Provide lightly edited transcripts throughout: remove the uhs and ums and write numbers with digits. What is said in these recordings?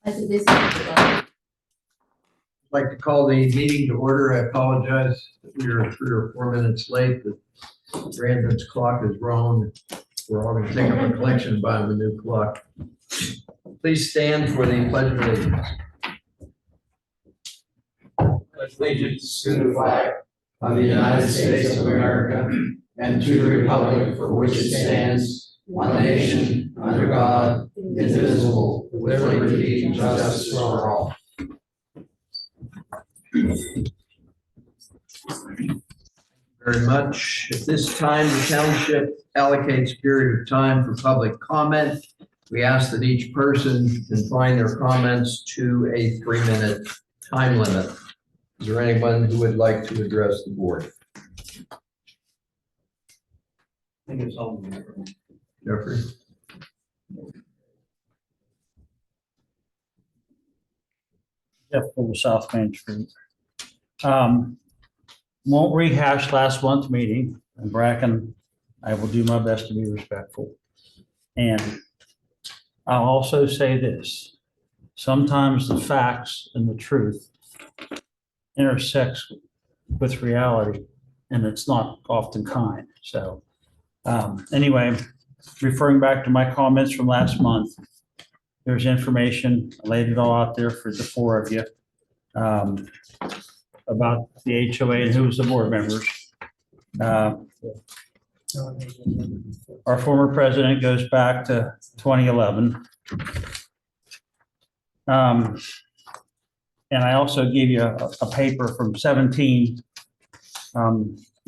As it is. I'd like to call the meeting to order. I apologize that we are 3 or 4 minutes late. The Brandon's clock is wrong. We're all going to take up a collection and buy him a new clock. Please stand for the pledge of allegiance. Pledge allegiance to the flag of the United States of America and to the republic for which it stands, one nation, under God, indivisible, with liberty and justice for all. Very much. At this time, the township allocates a period of time for public comment. We ask that each person confine their comments to a 3-minute time limit. Is there anyone who would like to address the board? I think it's all. Jeffrey? Jeff from South Main Street. Won't rehash last month's meeting, and Bracken, I will do my best to be respectful. And I'll also say this, sometimes the facts and the truth intersects with reality, and it's not often kind. So anyway, referring back to my comments from last month, there's information, I laid it all out there for the 4 of you about the HOA and who was the board members. Our former president goes back to 2011. And I also gave you a paper from 17.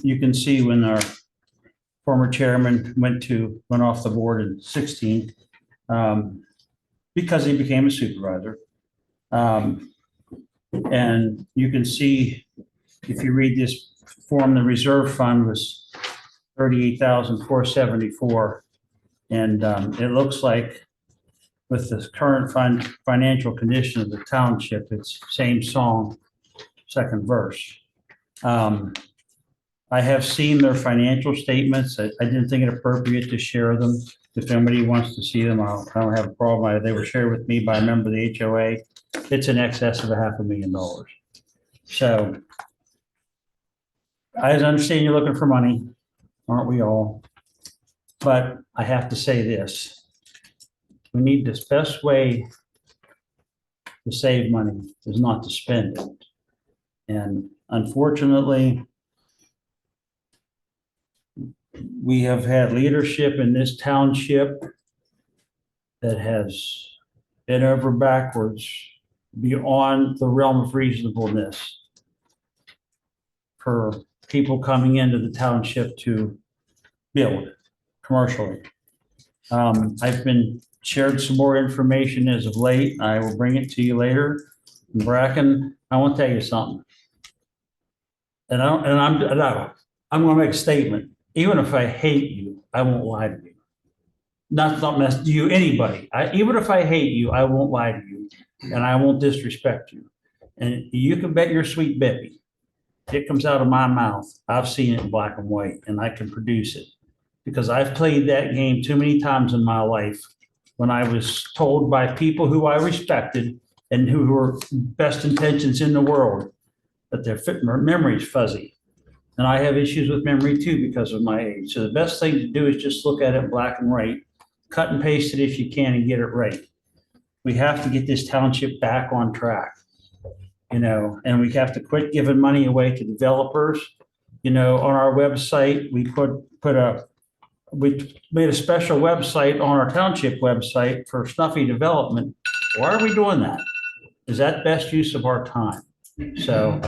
You can see when our former chairman went off the board in 16 because he became a supervisor. And you can see, if you read this form, the reserve fund was $38,474. And it looks like with the current financial condition of the township, it's same song, second verse. I have seen their financial statements. I didn't think it appropriate to share them. If anybody wants to see them, I don't have a problem. They were shared with me by a member of the HOA. It's in excess of $500,000. So I understand you're looking for money, aren't we all? But I have to say this. We need this best way to save money is not to spend it. And unfortunately, we have had leadership in this township that has been over backwards beyond the realm of reasonableness for people coming into the township to build commercially. I've been shared some more information as of late. I will bring it to you later. Bracken, I want to tell you something. And I'm going to make a statement. Even if I hate you, I won't lie to you. Not mess to you, anybody. Even if I hate you, I won't lie to you, and I won't disrespect you. And you can bet your sweet baby, it comes out of my mouth. I've seen it in black and white, and I can produce it because I've played that game too many times in my life when I was told by people who I respected and who were best intentions in the world that their memory's fuzzy. And I have issues with memory too because of my age. So the best thing to do is just look at it black and white, cut and paste it if you can and get it right. We have to get this township back on track, and we have to quit giving money away to developers. On our website, we made a special website on our township website for Snuffy development. Why are we doing that? Is that best use of our time? So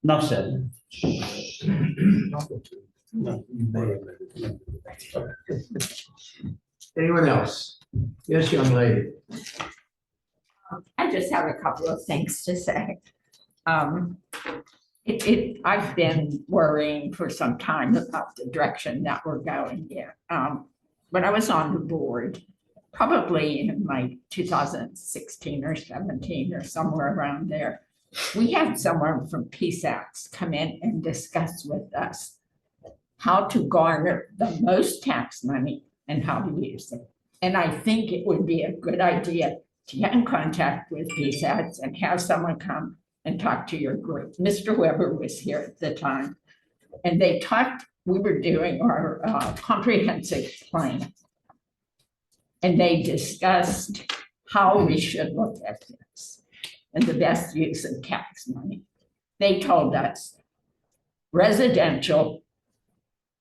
enough said. Anyone else? Yes, young lady. I just have a couple of things to say. I've been worrying for some time about the direction that we're going here. When I was on the board, probably in like 2016 or 17 or somewhere around there, we had someone from PSACs come in and discuss with us how to garner the most tax money and how to use it. And I think it would be a good idea to get in contact with PSATs and have someone come and talk to your group. Mr. Weber was here at the time, and they talked, we were doing our comprehensive plan. And they discussed how we should look at this and the best use of tax money. They told us residential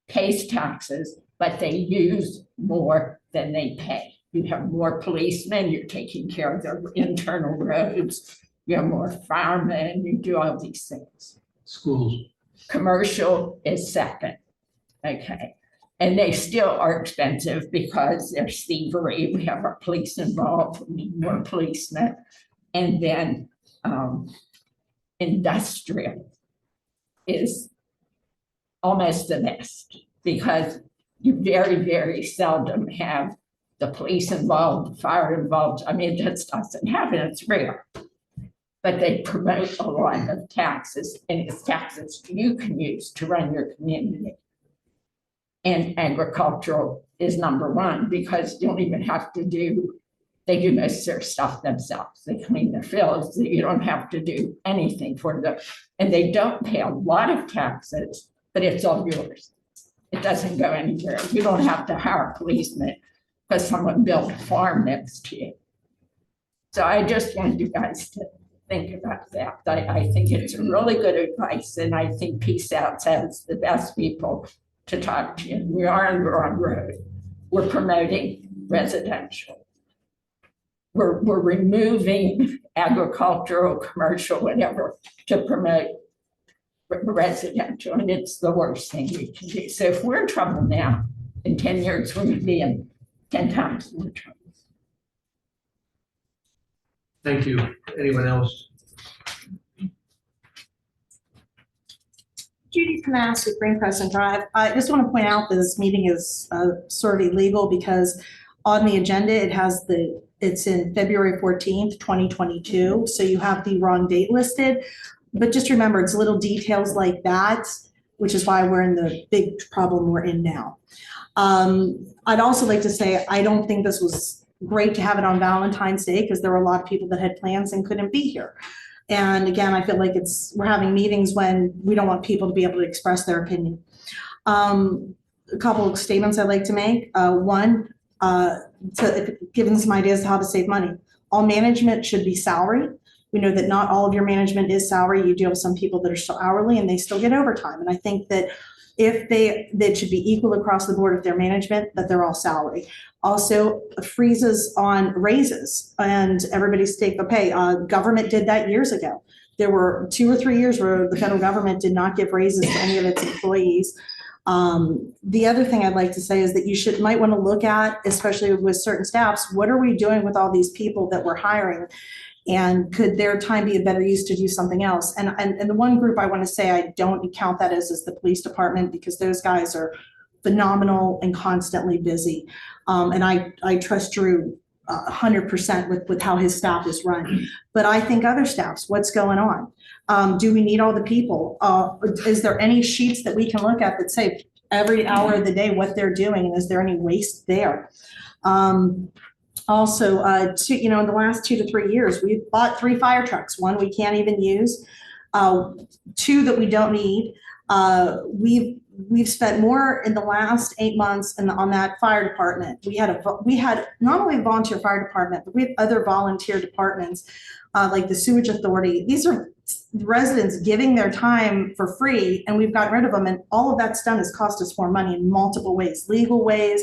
pays taxes, but they use more than they pay. You have more policemen, you're taking care of their internal roads, you have more firemen, you do all these things. Schools. Commercial is second, okay? And they still are expensive because there's thievery, we have our police involved, we need more policemen. And then industrial is almost the best because you very, very seldom have the police involved, the fire involved. I mean, that doesn't happen, it's rare. But they promote a lot of taxes, and it's taxes you can use to run your community. And agricultural is number one because you don't even have to do, they do most of their stuff themselves. They clean their fields, you don't have to do anything for them. And they don't pay a lot of taxes, but it's all yours. It doesn't go anywhere. You don't have to hire a policeman because someone built a farm next to you. So I just want you guys to think about that. I think it's really good advice, and I think Peace Out has the best people to talk to you. We are on the wrong road. We're promoting residential. We're removing agricultural, commercial, whatever, to promote residential, and it's the worst thing we can do. So if we're in trouble now, in 10 years, we're going to be in 10 times more trouble. Thank you. Anyone else? Judy Panassi, Green Crescent Drive. I just want to point out that this meeting is sort of illegal because on the agenda, it's in February 14th, 2022. So you have the wrong date listed, but just remember it's little details like that, which is why we're in the big problem we're in now. I'd also like to say, I don't think this was great to have it on Valentine's Day because there were a lot of people that had plans and couldn't be here. And again, I feel like we're having meetings when we don't want people to be able to express their opinion. A couple of statements I'd like to make. One, giving some ideas how to save money. All management should be salary. We know that not all of your management is salary. You do have some people that are still hourly and they still get overtime. And I think that that should be equal across the board if they're management, that they're all salary. Also, freezes on raises and everybody's take the pay. Government did that years ago. There were 2 or 3 years where the federal government did not give raises to any of its employees. The other thing I'd like to say is that might want to look at, especially with certain staffs, what are we doing with all these people that we're hiring? And could their time be a better use to do something else? And the one group I want to say I don't count that as is the police department, because those guys are phenomenal and constantly busy. And I trust Drew 100% with how his staff is run. But I think other staffs, what's going on? Do we need all the people? Is there any sheets that we can look at that say every hour of the day what they're doing? And is there any waste there? Also, in the last 2 to 3 years, we've bought 3 fire trucks. 1 we can't even use, 2 that we don't need. We've spent more in the last 8 months on that fire department. We had not only a volunteer fire department, but we have other volunteer departments like the sewage authority. These are residents giving their time for free, and we've gotten rid of them. And all of that's done has cost us more money in multiple ways, legal ways.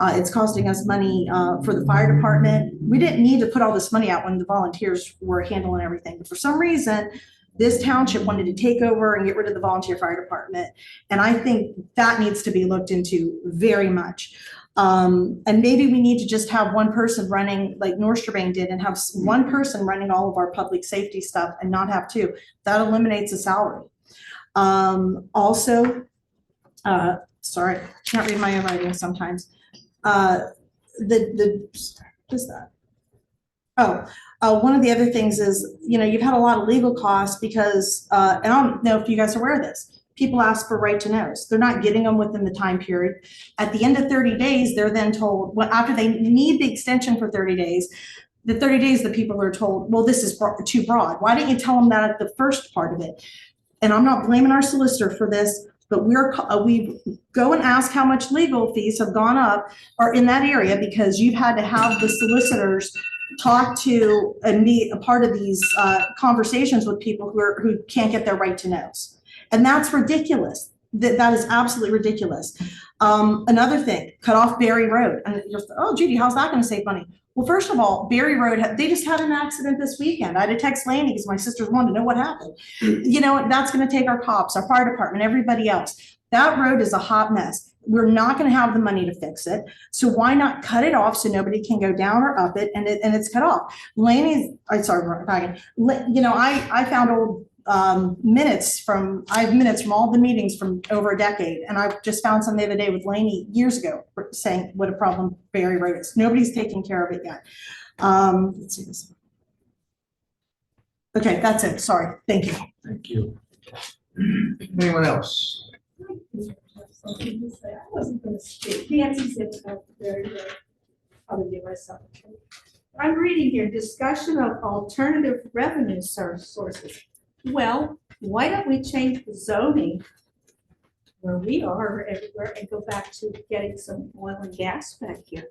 It's costing us money for the fire department. We didn't need to put all this money out when the volunteers were handling everything. But for some reason, this township wanted to take over and get rid of the volunteer fire department. And I think that needs to be looked into very much. And maybe we need to just have one person running like North Strabane did and have one person running all of our public safety stuff and not have 2. That eliminates the salary. Also, sorry, can't read my own writing sometimes. What is that? One of the other things is, you've had a lot of legal costs because, and I don't know if you guys are aware of this, people ask for right to knows. They're not getting them within the time period. At the end of 30 days, they're then told, after they need the extension for 30 days, the 30 days, the people are told, well, this is too broad. Why didn't you tell them that at the first part of it? And I'm not blaming our solicitor for this, but we go and ask how much legal fees have gone up or in that area because you've had to have the solicitors talk to and be a part of these conversations with people who can't get their right to knows. And that's ridiculous. That is absolutely ridiculous. Another thing, cut off Berry Road. And you're, oh, Judy, how's that going to save money? Well, first of all, Berry Road, they just had an accident this weekend. I had to text Laney because my sisters wanted to know what happened. You know, that's going to take our cops, our fire department, everybody else. That road is a hot mess. We're not going to have the money to fix it. So why not cut it off so nobody can go down or up it and it's cut off? Laney's, I'm sorry, you know, I found old minutes I have minutes from all the meetings from over a decade. And I just found some the other day with Laney years ago saying what a problem Berry Road is. Nobody's taking care of it yet. Let's see this. Okay, that's it. Sorry. Thank you. Thank you. Anyone else? I wasn't going to speak. Nancy said very good. I'll give myself a treat. I'm reading here, discussion of alternative revenue sources. Well, why don't we change the zoning where we are everywhere and go back to getting some oil and gas back here?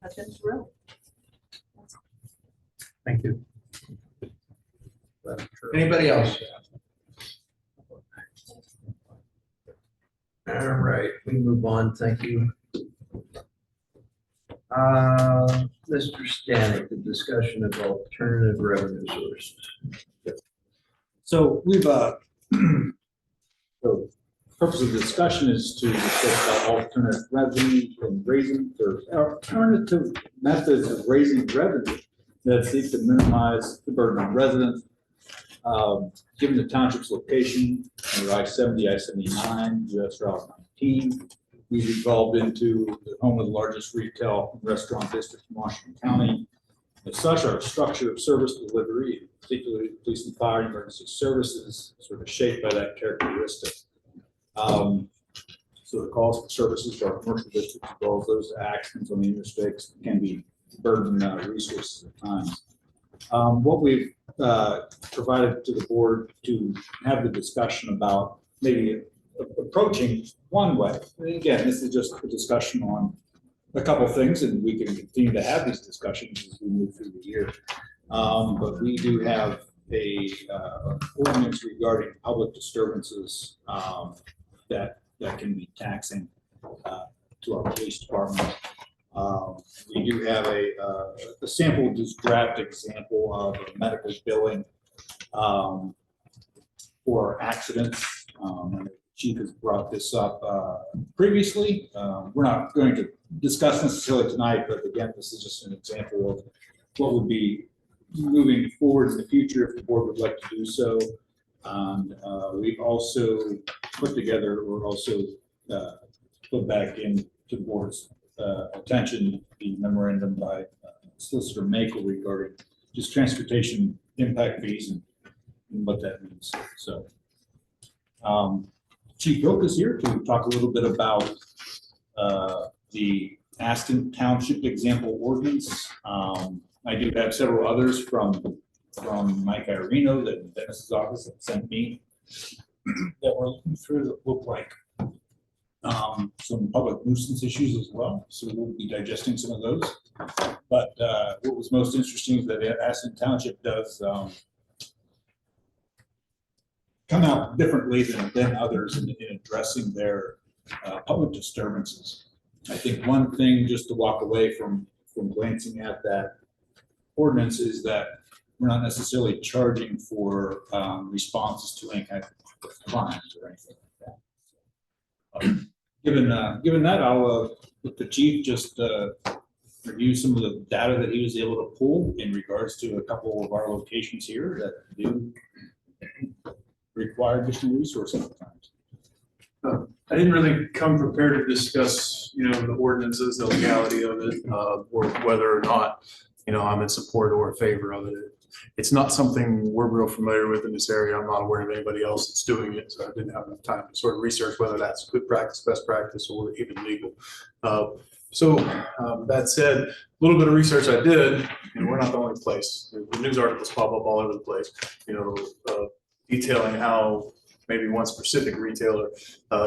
That's real. Thank you. Anybody else? All right, we move on. Thank you. Mr. Stanek, the discussion of alternative revenue sources. So we've, the purpose of the discussion is to discuss about alternative revenue and raising, or alternative methods of raising revenue that seek to minimize the burden on residents. Given the township's location, under I-70, I-79, US Route 19, we've evolved into the home of the largest retail and restaurant district in Washington County. As such, our structure of service delivery, particularly police and fire and emergency services, is sort of shaped by that characteristic. So the calls for services for our commercial districts, as well as those accidents on the interstates, can be burden resources at times. What we've provided to the board to have the discussion about maybe approaching one way. And again, this is just a discussion on a couple of things, and we can continue to have these discussions as we move through the year. But we do have a ordinance regarding public disturbances that can be taxing to our police department. We do have a sample, just draft example of medical billing for accidents. And the chief has brought this up previously. We're not going to discuss necessarily tonight, but again, this is just an example of what would be moving forward in the future if the board would like to do so. And we've also put together, or also put back into the board's attention the memorandum by Solicitor Makel regarding just transportation impact fees and what that means. So Chief Wilk is here to talk a little bit about the Aston Township example ordinance. I do have several others from Mike Iarino that Dennis's office had sent me that we're looking through that look like some public nuisance issues as well. So we'll be digesting some of those. But what was most interesting is that Aston Township does come out differently than others in addressing their public disturbances. I think one thing just to walk away from glancing at that ordinance is that we're not necessarily charging for responses to any kind of crimes or anything like that. Given that, I'll let the chief just review some of the data that he was able to pull in regards to a couple of our locations here that do require additional resources at times. I didn't really come prepared to discuss, the ordinances, the legality of it, or whether or not, I'm in support or in favor of it. It's not something we're real familiar with in this area. I'm not aware of anybody else that's doing it, so I didn't have enough time to sort of research whether that's good practice, best practice, or even legal. So that said, a little bit of research I did, and we're not the only place. The news articles pop up all over the place, detailing how maybe one specific retailer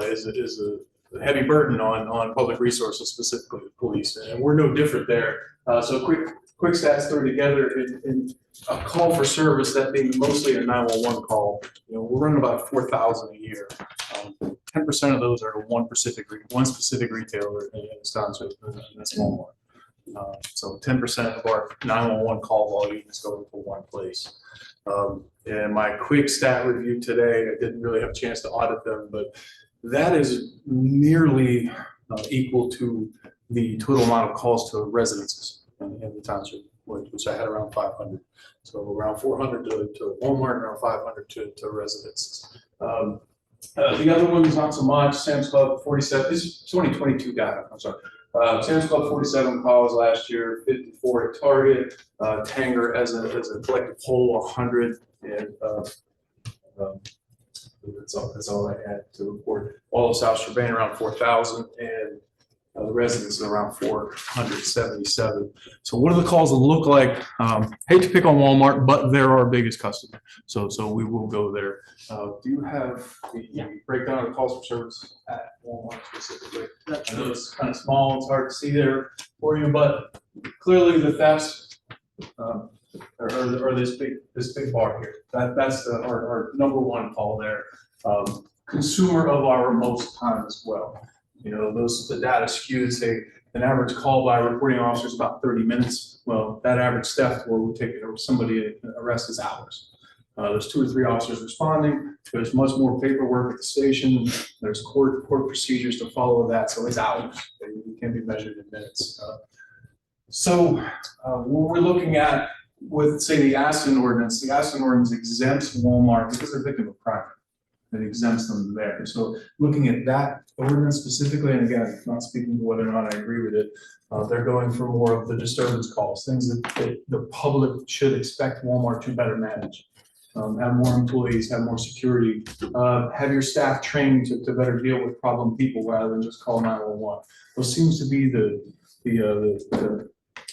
is a heavy burden on public resources, specifically the police, and we're no different there. So quick stats thrown together in a call for service, that being mostly a 911 call. We're running about 4,000 a year. 10% of those are to one specific retailer in this township, and that's Walmart. So 10% of our 911 call volume is going to one place. And my quick stat review today, I didn't really have a chance to audit them, but that is nearly equal to the total amount of calls to residences in the township, which I had around 500. So around 400 to Walmart, around 500 to residences. The other one is not so much. Sam's Club 47. This is 2022 data. I'm sorry. Sam's Club 47 calls last year, 54 at Target. Tanger as a collective whole 100, and that's all I had to report. All of South Strabane around 4,000, and the residents are around 477. So what do the calls look like? Hate to pick on Walmart, but they're our biggest customer. So we will go there. Do you have the breakdown of the calls for service at Walmart specifically? I know it's kind of small, it's hard to see there for you, but clearly the thefts are this big bar here. That's our number one call there. Consumer of our most time as well. The data skewed, say an average call by a reporting officer is about 30 minutes. Well, that average theft where we take somebody arrest is hours. There's 2 or 3 officers responding. There's much more paperwork at the station. There's court procedures to follow that. So it's hours. It can be measured in minutes. What we're looking at with, say, the Aston ordinance exempts Walmart because they're victim of crime. It exempts them there. So looking at that ordinance specifically, and again, not speaking to whether or not I agree with it, they're going for more of the disturbance calls, things that the public should expect Walmart to better manage. Have more employees, have more security, have your staff trained to better deal with problem people rather than just call 911. Those seems to be the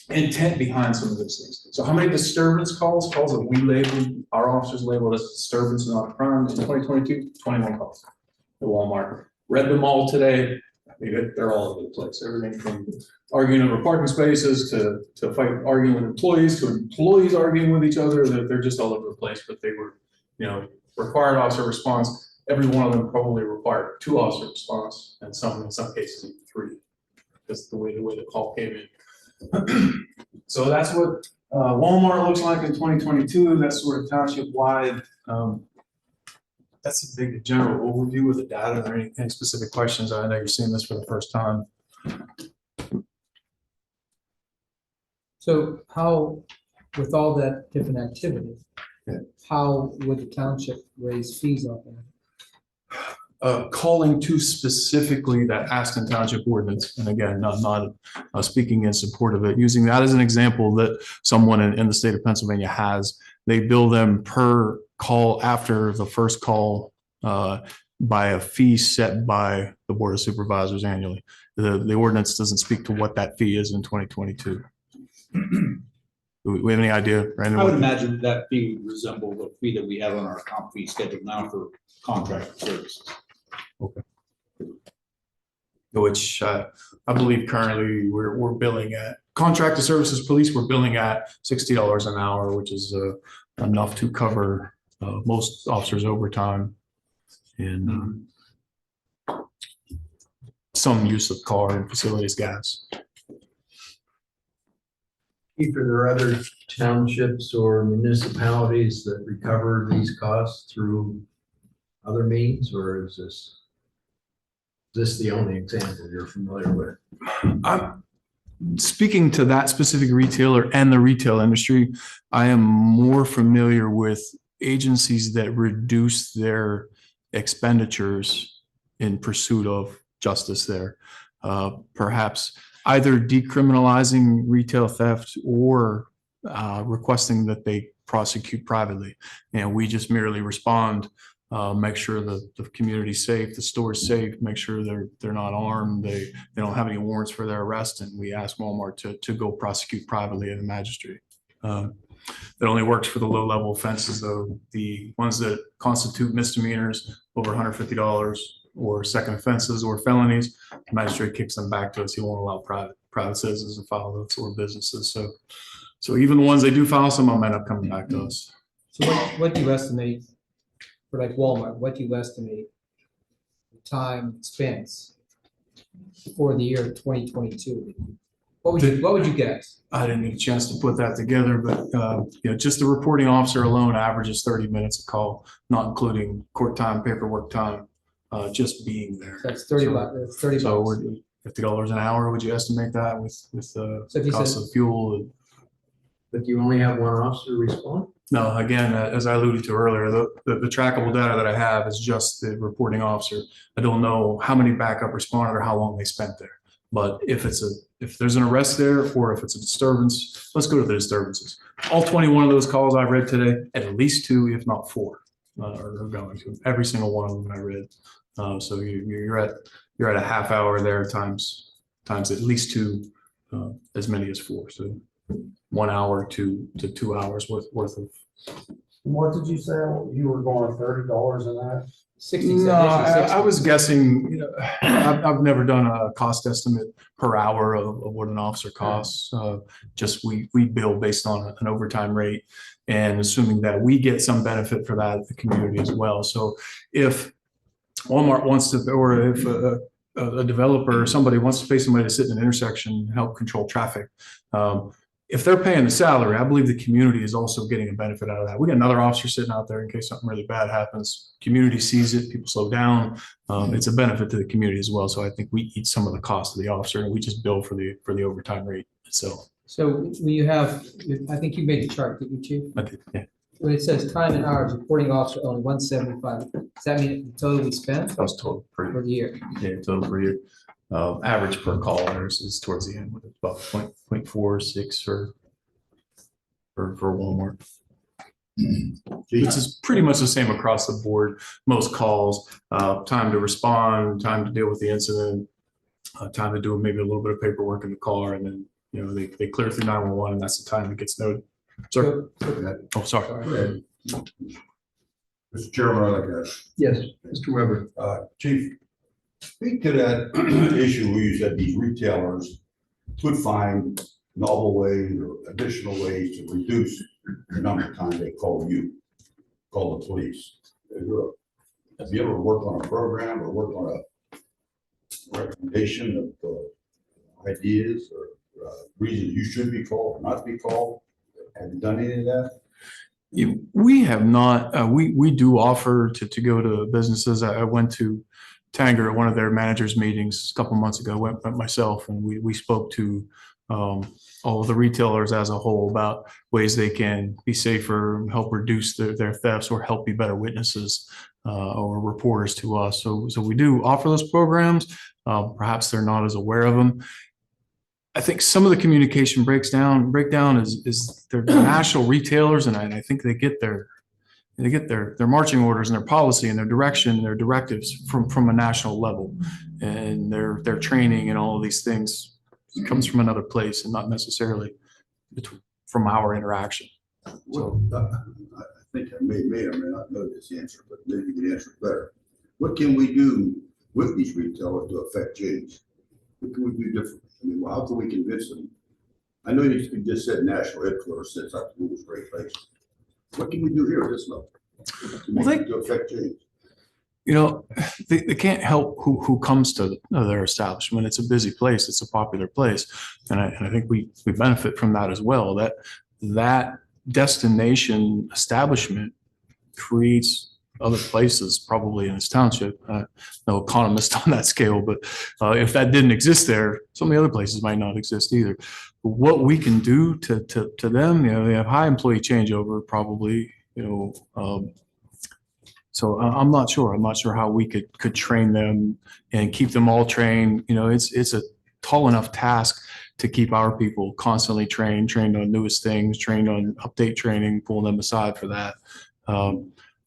intent behind some of those things. So how many disturbance calls that we labeled, our officers labeled as disturbance and not a crime in 2022? 21 calls at Walmart. Read them all today. They're all over the place. Everything from arguing over parking spaces to arguing with employees to employees arguing with each other. They're just all over the place, but they were, required officer response. Every one of them probably required 2 officer response, and in some cases even 3. That's the way the call came in. So that's what Walmart looks like in 2022. That's sort of township wide. That's a big general overview of the data. Are there any specific questions? I know you're seeing this for the first time. So how, with all that different activity, how would the township raise fees off that? Calling to specifically that Aston Township ordinance, and again, not speaking in support of it, using that as an example that someone in the state of Pennsylvania has. They bill them per call after the first call by a fee set by the Board of Supervisors annually. The ordinance doesn't speak to what that fee is in 2022. Do we have any idea, Brandon? I would imagine that fee would resemble the fee that we have on our comp fee schedule now for contract services. Okay. Which I believe currently we're billing at contracted services police. We're billing at $60 an hour, which is enough to cover most officers' overtime and some use of car and facilities gas. Are there other townships or municipalities that recover these costs through other means, or is this the only example you're familiar with? I'm speaking to that specific retailer and the retail industry. I am more familiar with agencies that reduce their expenditures in pursuit of justice there. Perhaps either decriminalizing retail theft or requesting that they prosecute privately. And we just merely respond make sure the community's safe, the store's safe, make sure they're not armed, they don't have any warrants for their arrest, and we ask Walmart to go prosecute privately at the magistrate. That only works for the low-level offenses, though. The ones that constitute misdemeanors over $150 or second offenses or felonies, the magistrate kicks them back to us. He won't allow private citizens to file those or businesses. So even the ones they do file, some of them end up coming back to us. So what do you estimate, for like Walmart, what do you estimate the time expense for the year 2022? What would you guess? I didn't get a chance to put that together, but just the reporting officer alone averages 30 minutes a call, not including court time, paperwork time, just being there. That's 30 bucks, that's 30 So bucks. we're $50 an hour. Would you estimate that with So if you cost said- of fuel? But you only have one officer respond? No, again, as I alluded to earlier, the trackable data that I have is just the reporting officer. I don't know how many backup responded or how long they spent there. But if there's an arrest there, or if it's a disturbance, let's go to the disturbances. All 21 of those calls I read today, at least 2, if not 4, are going to every single one of them I read. So you're at a half hour there times at least 2, as many as 4. So 1 hour to 2 hours worth of. What did you say? You were going $30 in that? 60, No, 70, I 60. was guessing, I've never done a cost estimate per hour of what an officer costs. Just we bill based on an overtime rate, and assuming that we get some benefit for that at the community as well. So if Walmart wants to, or if a developer or somebody wants to pay somebody to sit in an intersection and help control traffic, if they're paying the salary, I believe the community is also getting a benefit out of that. We got another officer sitting out there in case something really bad happens. Community sees it, people slow down. It's a benefit to the community as well. So I think we eat some of the cost of the officer, and we just bill for the overtime rate itself. So when you have, I think you made the chart, didn't you, Chief? Yeah, When it says time and hours, reporting officer only 175, does that mean the total we spent that was total per for the year? total per year. Average per call is towards the end with about 0.46 for Walmart. This is pretty much the same across the board. Most calls, time to respond, time to deal with the incident, time to do maybe a little bit of paperwork in the car, and then they clear through 911, and that's the time that gets noted. Sir, oh sorry. Sorry. Mr. Chairman, I'd like to ask, Yes, Mr. Weber. Chief, speak to that issue where you said these retailers could find novel ways or additional ways to reduce the number of times they call the police. Have you ever worked on a program or worked on a recommendation of ideas or reasons you should be called or not be called? Have you done any of that? We have not. We do offer to go to businesses. I went to Tanger at one of their managers' meetings a couple months ago. Went myself, and we spoke to all of the retailers as a whole about ways they can be safer, help reduce their thefts, or help be better witnesses or reporters to us. So we do offer those programs. Perhaps they're not as aware of them. I think some of the communication breakdown is they're national retailers, and I think they get their marching orders and their policy and their direction and their directives from a national level, and their training and all of these things comes from another place and not necessarily from our interaction. Well, I think I may or may not know this answer, but maybe you can answer it better. What can we do with these retailers to affect change? What can we do differently? I mean, how can we convince them? I know you just said national headquarters sets up rules, great place. What can we do here at this level to affect change? They can't help who comes to their establishment. It's a busy place. It's a popular place. And I think we benefit from that as well. That destination establishment creates other places probably in this township. No economist on that scale, but if that didn't exist there, some of the other places might not exist either. But what we can do to them, they have high employee changeover probably, so I'm not sure. I'm not sure how we could train them and keep them all trained. It's a tall enough task to keep our people constantly trained on newest things, trained on update training, pulling them aside for that.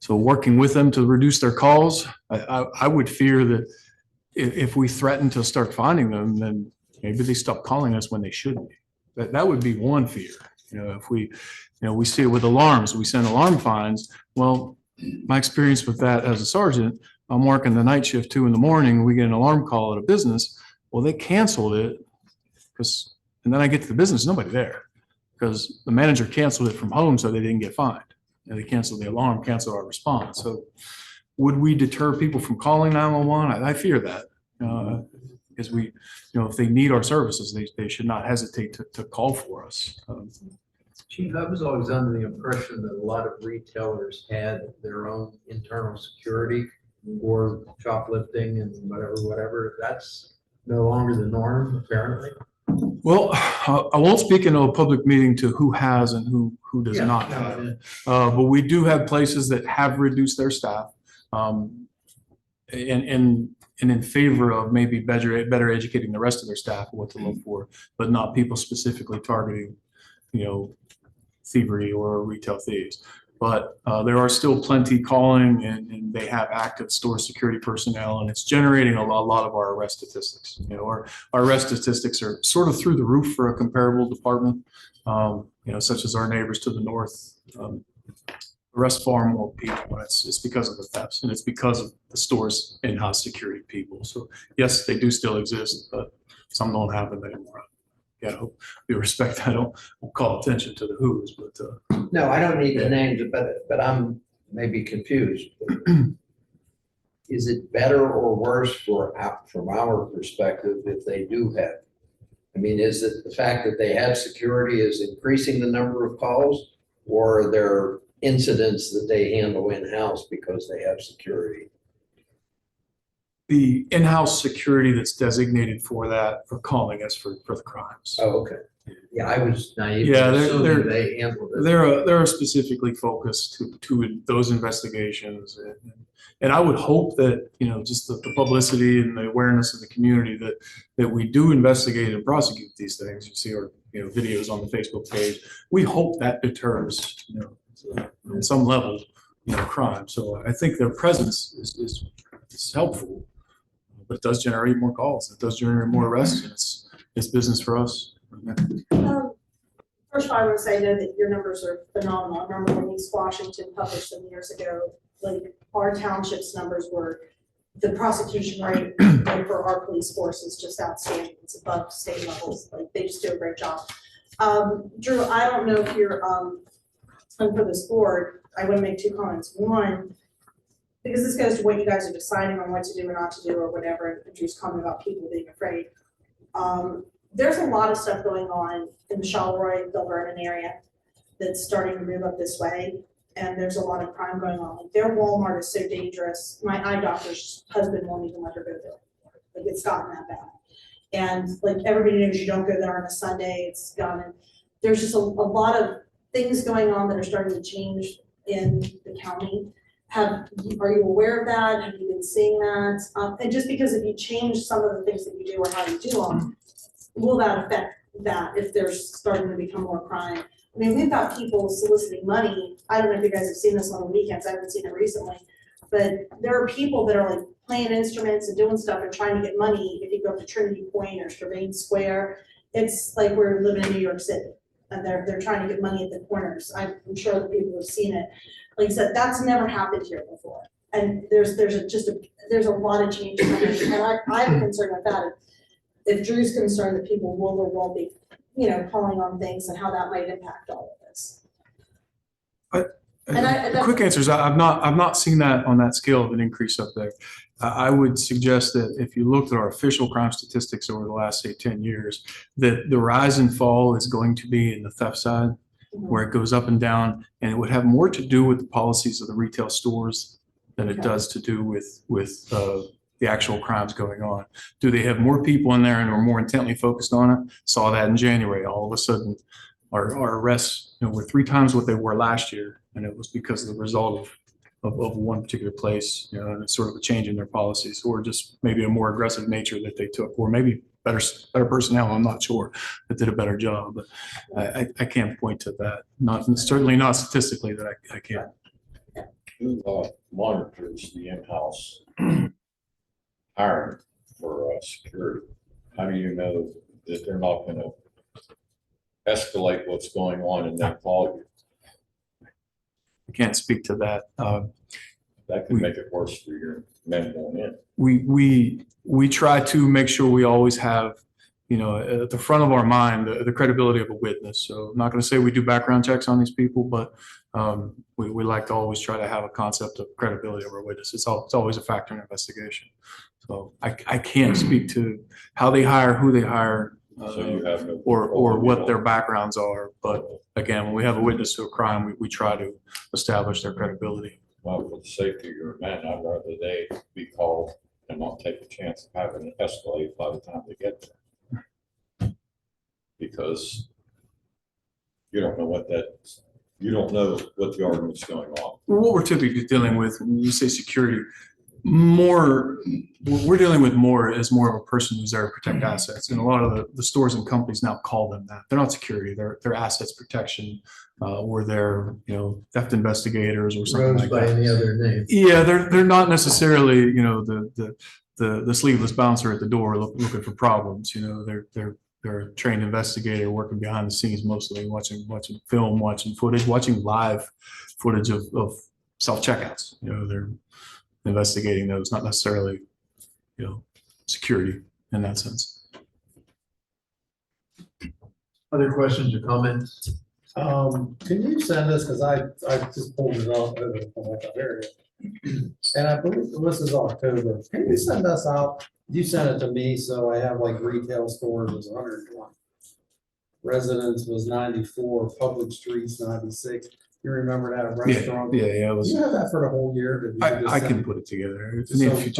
So working with them to reduce their calls, I would fear that if we threaten to start finding them, then maybe they stop calling us when they shouldn't be. That would be one fear. If we see it with alarms, we send alarm fines. Well, my experience with that as a sergeant, I'm working the night shift 2 a.m. We get an alarm call at a business. Well, they canceled it and then I get to the business, nobody there because the manager canceled it from home so they didn't get fined. And they canceled the alarm, canceled our response. So would we deter people from calling 911? I fear that because if they need our services, they should not hesitate to call for us. Chief, I was always under the impression that a lot of retailers had their own internal security or shoplifting and whatever. That's no longer the norm, apparently. Well, I won't speak in a public meeting to who has and who does Yeah, not no, have. But we do have places that have reduced their staff and in favor of maybe better educating the rest of their staff what to look for, but not people specifically targeting, thievery or retail thieves. But there are still plenty calling and they have active store security personnel, and it's generating a lot of our arrest statistics. Our arrest statistics are sort of through the roof for a comparable department, such as our neighbors to the north. Arrest far more people. It's because of the thefts and it's because of the store's in-house security people. So yes, they do still exist, but some don't have them anymore. I hope we respect. I don't call attention to the who's, but No, I don't need the names, but I'm maybe confused. Is it better or worse from our perspective if they do have? I mean, is it the fact that they have security is increasing the number of calls, or are there incidents that they handle in-house because they have security? the in-house security that's designated for that, for calling us for the crimes. Oh, okay. Yeah, I was naive. Yeah, Assuming they handled it. They're specifically focused to those investigations. And I would hope that, just the publicity and the awareness of the community that we do investigate and prosecute these things. You see our, videos on the Facebook page. We hope that deters, on some level, crime. So I think their presence is helpful, but it does generate more calls. It does generate more arrests, and it's business for us. First of all, I want to say I know that your numbers are phenomenal. I remember when East Washington published them years ago, like our township's numbers were, the prosecution rate like, for our police force is just outstanding. It's above state levels. Like they just do a great job. Drew, I don't know if you're for this board, I want to make two comments. One, because this goes to what you guys are deciding on what to do or not to do or whatever, and Drew's comment about people being afraid. There's a lot of stuff going on in the Charleroi, Bill Vernon area that's starting to move up this way, and there's a lot of crime going on. Like their Walmart is so dangerous. My eye doctor's husband won't even let her go there. Like it's gotten that bad. And like everybody knows you don't go there on a Sunday, it's gone. And there's just a lot of things going on that are starting to change in the county. Are you aware of that? Have you been seeing that? And just because if you change some of the things that you do or how you do them, will that affect that if there's starting to become more crime? I mean, we've got people soliciting money. I don't know if you guys have seen this on the weekends. I haven't seen it recently, but there are people that are like playing instruments and doing stuff and trying to get money. If you go to Trinity Point or Strabane Square, it's like we're living in New York City and they're trying to get money at the corners. I'm sure that people have seen it. Like I said, that's never happened here before. And there's a lot of changes happening. And I'm concerned with that. If Drew's concerned that people will or won't be, calling on things and how that might impact all of this. The quick answer is I've not seen that on that scale of an increase up there. I would suggest that if you looked at our official crime statistics over the last, say, 10 years, that the rise and fall is going to be in the theft side, where it goes up and down, and it would have more to do with the policies of the retail stores than it does to do with the actual crimes going on. Do they have more people in there and are more intently focused on it? Saw that in January. All of a sudden, our arrests were 3 times what they were last year, and it was because of the result of one particular place, and it's sort of a change in their policies, or just maybe a more aggressive nature that they took, or maybe better personnel. I'm not sure that did a better job, but I can't point to that. Certainly not statistically that I can't. who monitors the in-house hiring for security? How do you know that they're not gonna escalate what's going on and then call you? I can't speak to that. That could make it worse for your men going in. We try to make sure we always have, you know, at the front of our mind, the credibility of a witness. So I'm not going to say we do background checks on these people, but we like to always try to have a concept of credibility of our witness. It's always a factor in investigation. So I can't speak to how they hire, who they hire, So you have no or control. what their backgrounds are. But again, when we have a witness to a crime, we try to establish their credibility. Well, for the safety of your men, I'd rather they be called and not take a chance of having it escalate by the time they get there. Because you don't know what the argument's going on. What we're typically dealing with, when you say security, we're dealing with more as more of a person who's there to protect assets. And a lot of the stores and companies now call them that. They're not security, they're assets protection, or they're, you know, theft investigators or something Rose like by that. any other name. Yeah, they're not necessarily, you know, the sleeveless bouncer at the door looking for problems. You know, they're a trained investigator working behind the scenes, mostly watching film, watching footage, watching live footage of self-checkouts. You know, they're investigating those, not necessarily, you know, security in that sense. Other questions or comments? Can you send us, because I just pulled it off over there. And I believe this is October. Can you send us out? You sent it to me, so I have like retail stores was 120. Residents was 94, public streets 96. You remember that restaurant? Yeah. Do you have that for the whole year? I can put it together. So, Need a few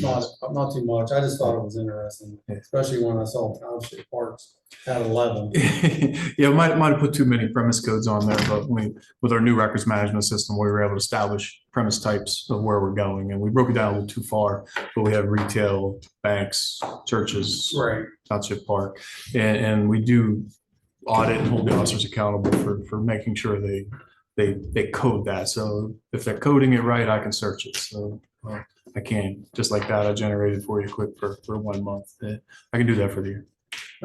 not, minutes. not too much. I just thought it was interesting, Yeah. especially when I saw Township Parks at 11. Yeah, might have put too many premise codes on there, but with our new records management system, we were able to establish premise types of where we're going, and we broke it down a little too far. But we have retail, banks, churches, Right. Township Park, and we do audit and hold the officers accountable for making sure they code that. So if they're coding it right, I can search it. So I can, just like that, I generated for you quick for 1 month. I can do that for the year.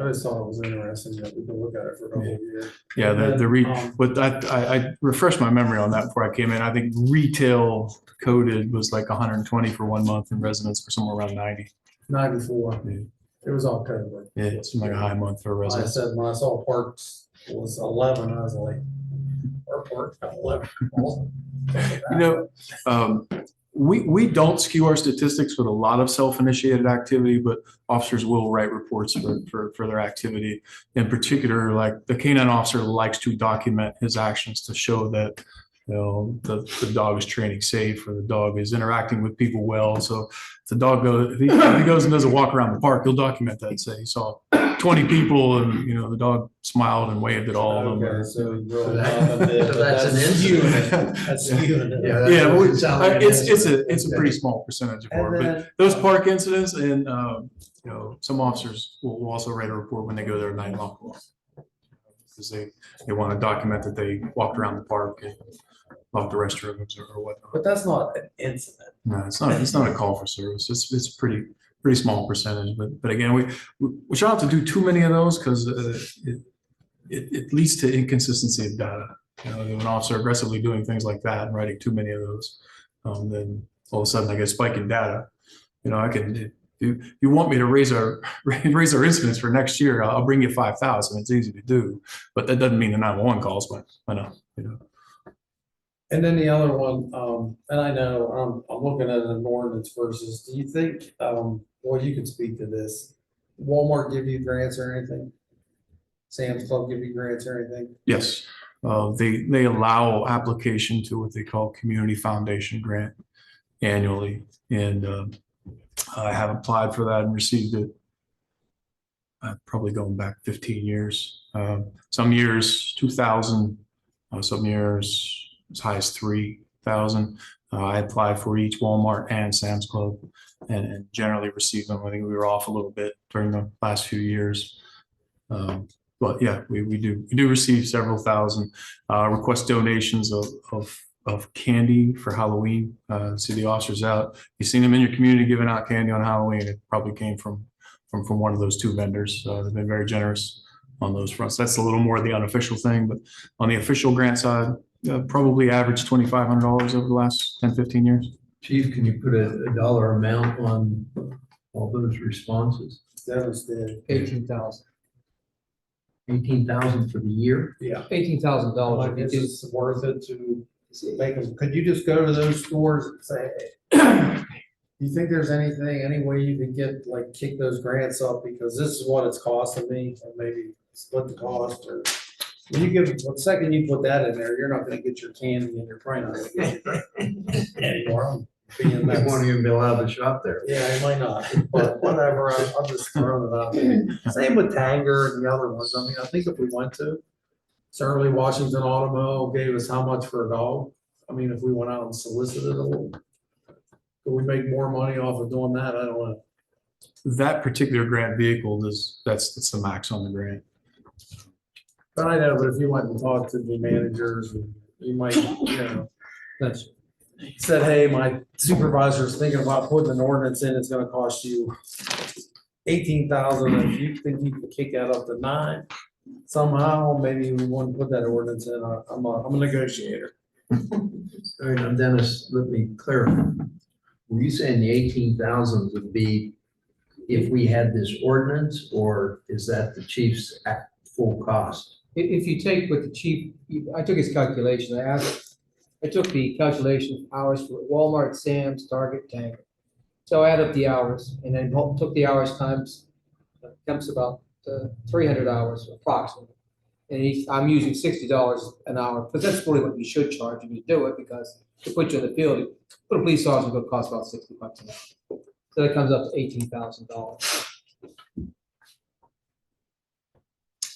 I just thought it was interesting that we can look at it for the whole year. Yeah, And then, but I refreshed my memory on that before I came in. I think retail coded was like 120 for 1 month and residents were somewhere around 90. 94. Yeah. It was October. Yeah, it's like a high month for I residents. said, when I saw Parks was 11, I was like, our Parks got 11. You know, we don't skew our statistics with a lot of self-initiated activity, but officers will write reports for their activity. In particular, like the canine officer likes to document his actions to show that, you know, the dog is training safe or the dog is interacting with people well. So if the dog goes, if he goes and does a walk around the park, he'll document that, say he saw 20 people and, you know, the dog smiled and waved at all of them. Okay, so we So rolled that- up a bit, so but that's an skewing incident. it. That's skewing it. Yeah, that Yeah, but doesn't sound like an it's incident. a pretty small percentage of And our, but then, those park incidents and, you know, some officers will also write a report when they go there at 9 o'clock. Because they want to document that they walked around the park and locked the restrooms or whatnot. But that's not an incident. No, it's not a call for service. It's a pretty small percentage, but again, we try not to do too many of those because it leads to inconsistency of data. You know, if an officer aggressively doing things like that and writing too many of those, then all of a sudden I get a spike in data. You know, I can, you want me to raise our incidents for next year, I'll bring you 5,000. It's easy to do, but that doesn't mean the 911 calls, but I know, you know. And then the other one, and I know I'm looking at an ordinance versus, do you think, well, you can speak to this. Walmart give you grants or anything? Sam's Club give you grants or anything? Yes, they allow application to what they call community foundation grant annually. And I have applied for that and received it. Probably going back 15 years. Some years, 2,000, some years as high as 3,000. I applied for each Walmart and Sam's Club and generally received them. I think we were off a little bit during the last few years. But yeah, we do receive several thousand, request donations of of candy for Halloween. See the officers out. You've seen them in your community giving out candy on Halloween. It probably came from one of those two vendors. They've been very generous on those fronts. That's a little more of the unofficial thing, but on the official grant side, probably averaged $2,500 over the last 10, 15 years. Chief, can you put a dollar amount on all those responses? That was the 18,000. 18,000 for the year? Yeah. $18,000. Like, is it worth it to make them, could you just go to those stores and say, hey, you think there's anything, any way you can get, like, kick those grants up, because this is what it's costing me, and maybe split the cost, or when you give, the second you put that in there, you're not gonna get your candy, and you're probably not gonna get your anymore. You won't even be allowed to shop there. Yeah, you might not, but whatever, I'm just throwing it out there. Same with Tanger and the other ones. I mean, I think if we went to certainly Washington Automo gave us how much for a dog? I mean, if we went out and solicited a little, could we make more money off of doing that? I don't know. That particular grant vehicle that's the max on the grant. But I know, but if you went and talked to the managers, you might, That's said, hey, my supervisor's thinking about putting an ordinance in, it's gonna cost you 18,000, if you think you can kick that up to 9, somehow, maybe we want to put that ordinance in, I'm a negotiator. All right, now Dennis, let me clarify. Were you saying the 18,000 would be if we had this ordinance, or is that the chief's at full cost? If you take what the chief, I took his calculation, I took the calculation of hours for Walmart, Sam's, Target, Tanger. So I add up the hours and then took the hours times, comes about 300 hours approximately. And I'm using $60 an hour, because that's really what you should charge if you do it, because to put you in the field, put a police officer would cost about $60 an hour. So that comes up to $18,000.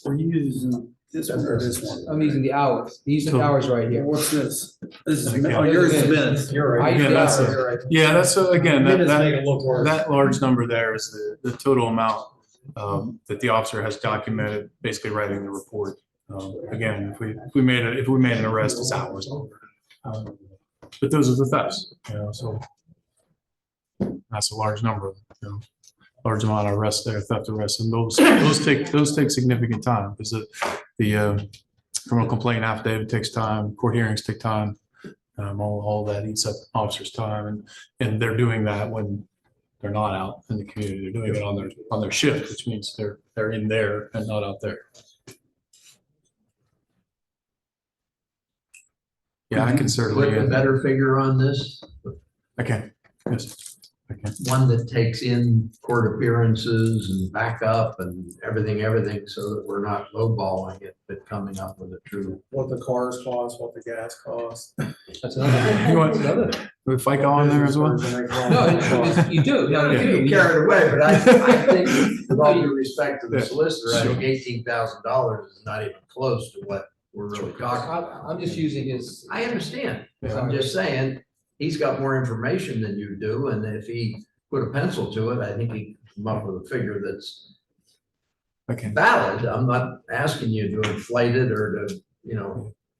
Were you using this one or this one? I'm using the hours. These are the hours right here. What's this? This is, Okay. oh, yours is minutes, you're I right. use Yeah, the that's hours. You're right. Yeah, that's, again, Minutes that, make it look worse. that large number there is the total amount that the officer has documented, basically writing the report. Again, if we made an arrest, it's hours. But those are the thefts, so that's a large number, large amount of arrests there, theft arrests, and those take significant time, because the criminal complaint affidavit takes time, court hearings take time, all that eats up officers' time, and they're doing that when they're not out in the community. They're doing it on their shift, which means they're in there and not out there. Yeah, I can certainly. Put a better figure on this, I can, yes, I can. one that takes in court appearances and backup and everything, so that we're not lowballing it, but coming up with a true. What the cars cost, what the gas costs. That's another. You want- That's another. With FICA on there as well? No, you do. No, you do. You carried away, but I think with all due respect to the Yeah, solicitor, I think sure. $18,000 is not even close to what we're really talking about. I'm just using his. I understand. I'm just saying, he's got more information than you do, and if he put a pencil to it, I think he can come up with a figure that's Okay. valid. I'm not asking you to inflate it or to,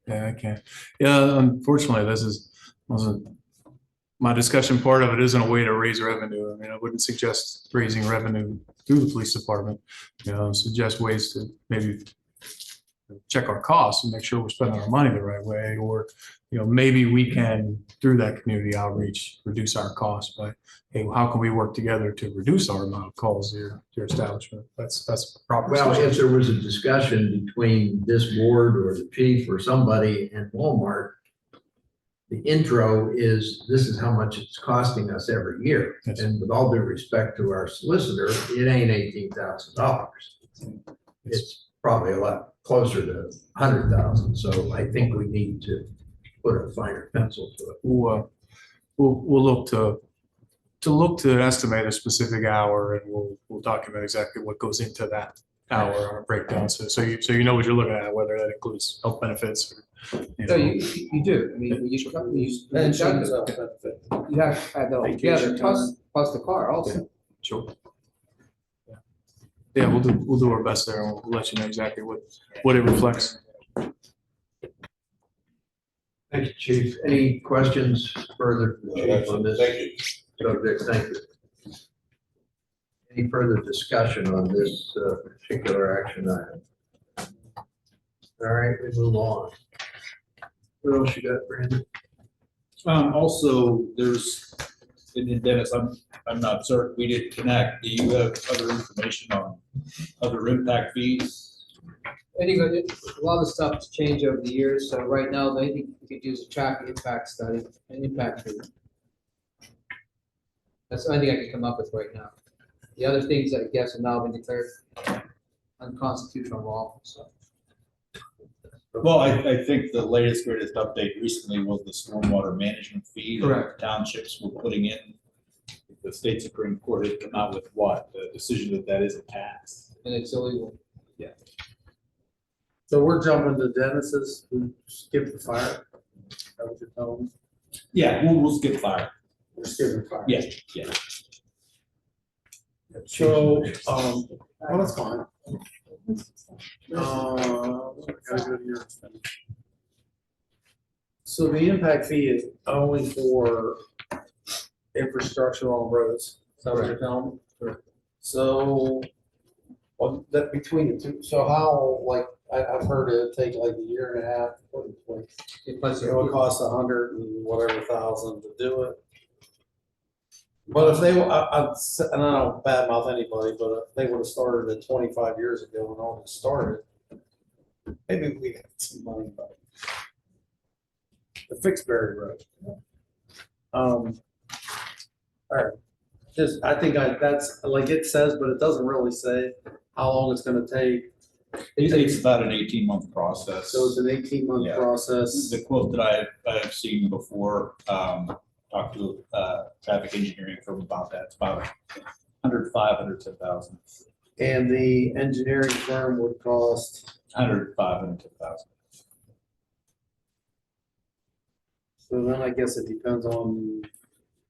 Yeah, I can. Yeah, unfortunately, wasn't my discussion part of it isn't a way to raise revenue. I mean, I wouldn't suggest raising revenue through the police department. Suggest ways to maybe check our costs and make sure we're spending our money the right way, or maybe we can, through that community outreach, reduce our costs by, hey, how can we work together to reduce our amount of calls to your establishment? That's proper. well, if suggestion. there was a discussion between this board or the chief or somebody and Walmart, the intro is, this is how much it's costing us every year. Yes. And with all due respect to our solicitor, it ain't $18,000. It's probably a lot closer to 100,000. So I think we need to put a finer pencil to it. We'll look to estimate a specific hour, and we'll document exactly what goes into that hour breakdown. So you know what you're looking at, whether that includes health benefits or, No, you do. I mean, Pensions, you have to add that all together, Vacation plus the car also. sure. Yeah, we'll do our best there, and we'll let you know exactly what it reflects. Thank you, Chief. Any questions further, Chief, on this Thank you. subject? Thank you. Any further discussion on this particular action item? All right, we move on. What else you got, Brandon? Also, there's, and Dennis, I'm not certain, we didn't connect. Do you have other information on other impact fees? I think a lot of stuff has changed over the years, so right now, I think we could use a traffic impact study, an impact fee. That's the only thing I can come up with right now. The other things, I guess, have now been declared unconstitutional law, so. Well, I think the latest, greatest update recently was the stormwater management fee that Correct. townships were putting in. The state Supreme Court had come out with what? The decision that that is a tax. And it's illegal. So we're jumping to Dennis's, who skipped the fire. That what you're telling me? Yeah, we'll skip fire. We're skipping fire. Yeah, yeah. So, well, that's fine. I gotta go to your thing. So the impact fee is only for infrastructure on roads, is that what you're telling me? So, well, that between the two, so how, like, I've heard it take like a year and a half to put in place. It would cost $100 and whatever thousand to do it. But if they, and I don't badmouth anybody, but if they would have started it 25 years ago when all this started, maybe we had some money, but the Fixbury Road. All right, just, I think that's, like it says, but it doesn't really say how long it's gonna take. It takes about an 18-month process. So it's an 18-month Yeah. process. The quote that I've seen before, talked to traffic engineering firm about that, it's about 105, 110,000. And the engineering firm would cost, 105, 110,000. so then I guess it depends on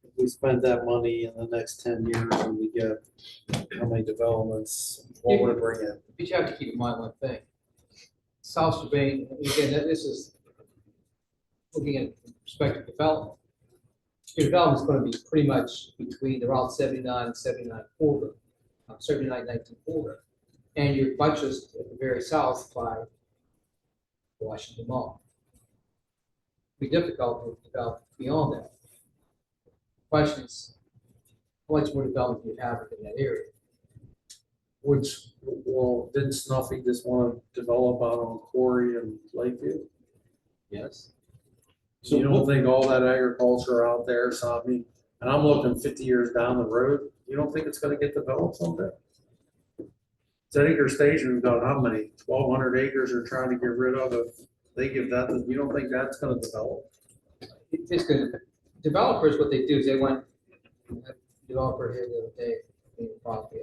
if we spend that money in the next 10 years and we get how many developments, what would it bring in? But you have to keep in mind one thing. South Strabane, again, this is looking at prospective development. Your development is going to be pretty much between the Route 79 and 79 corridor, 79-19 corridor. And your buttressed at the very south by Washington Mall. Be difficult to develop beyond that. Question is, how much more development do you have in that area? Which, well, didn't Snuffy just want to develop out on Quarry and Lakeview? Yes. So you don't think all that agriculture out there, so I mean, and I'm looking 50 years down the road, you don't think it's gonna get developed someday? Acre Station's got how many, 1,200 acres they're trying to get rid of, if they give that, you don't think that's gonna develop? It's good. Developers, what they do is they want, developer here the other day, in the property,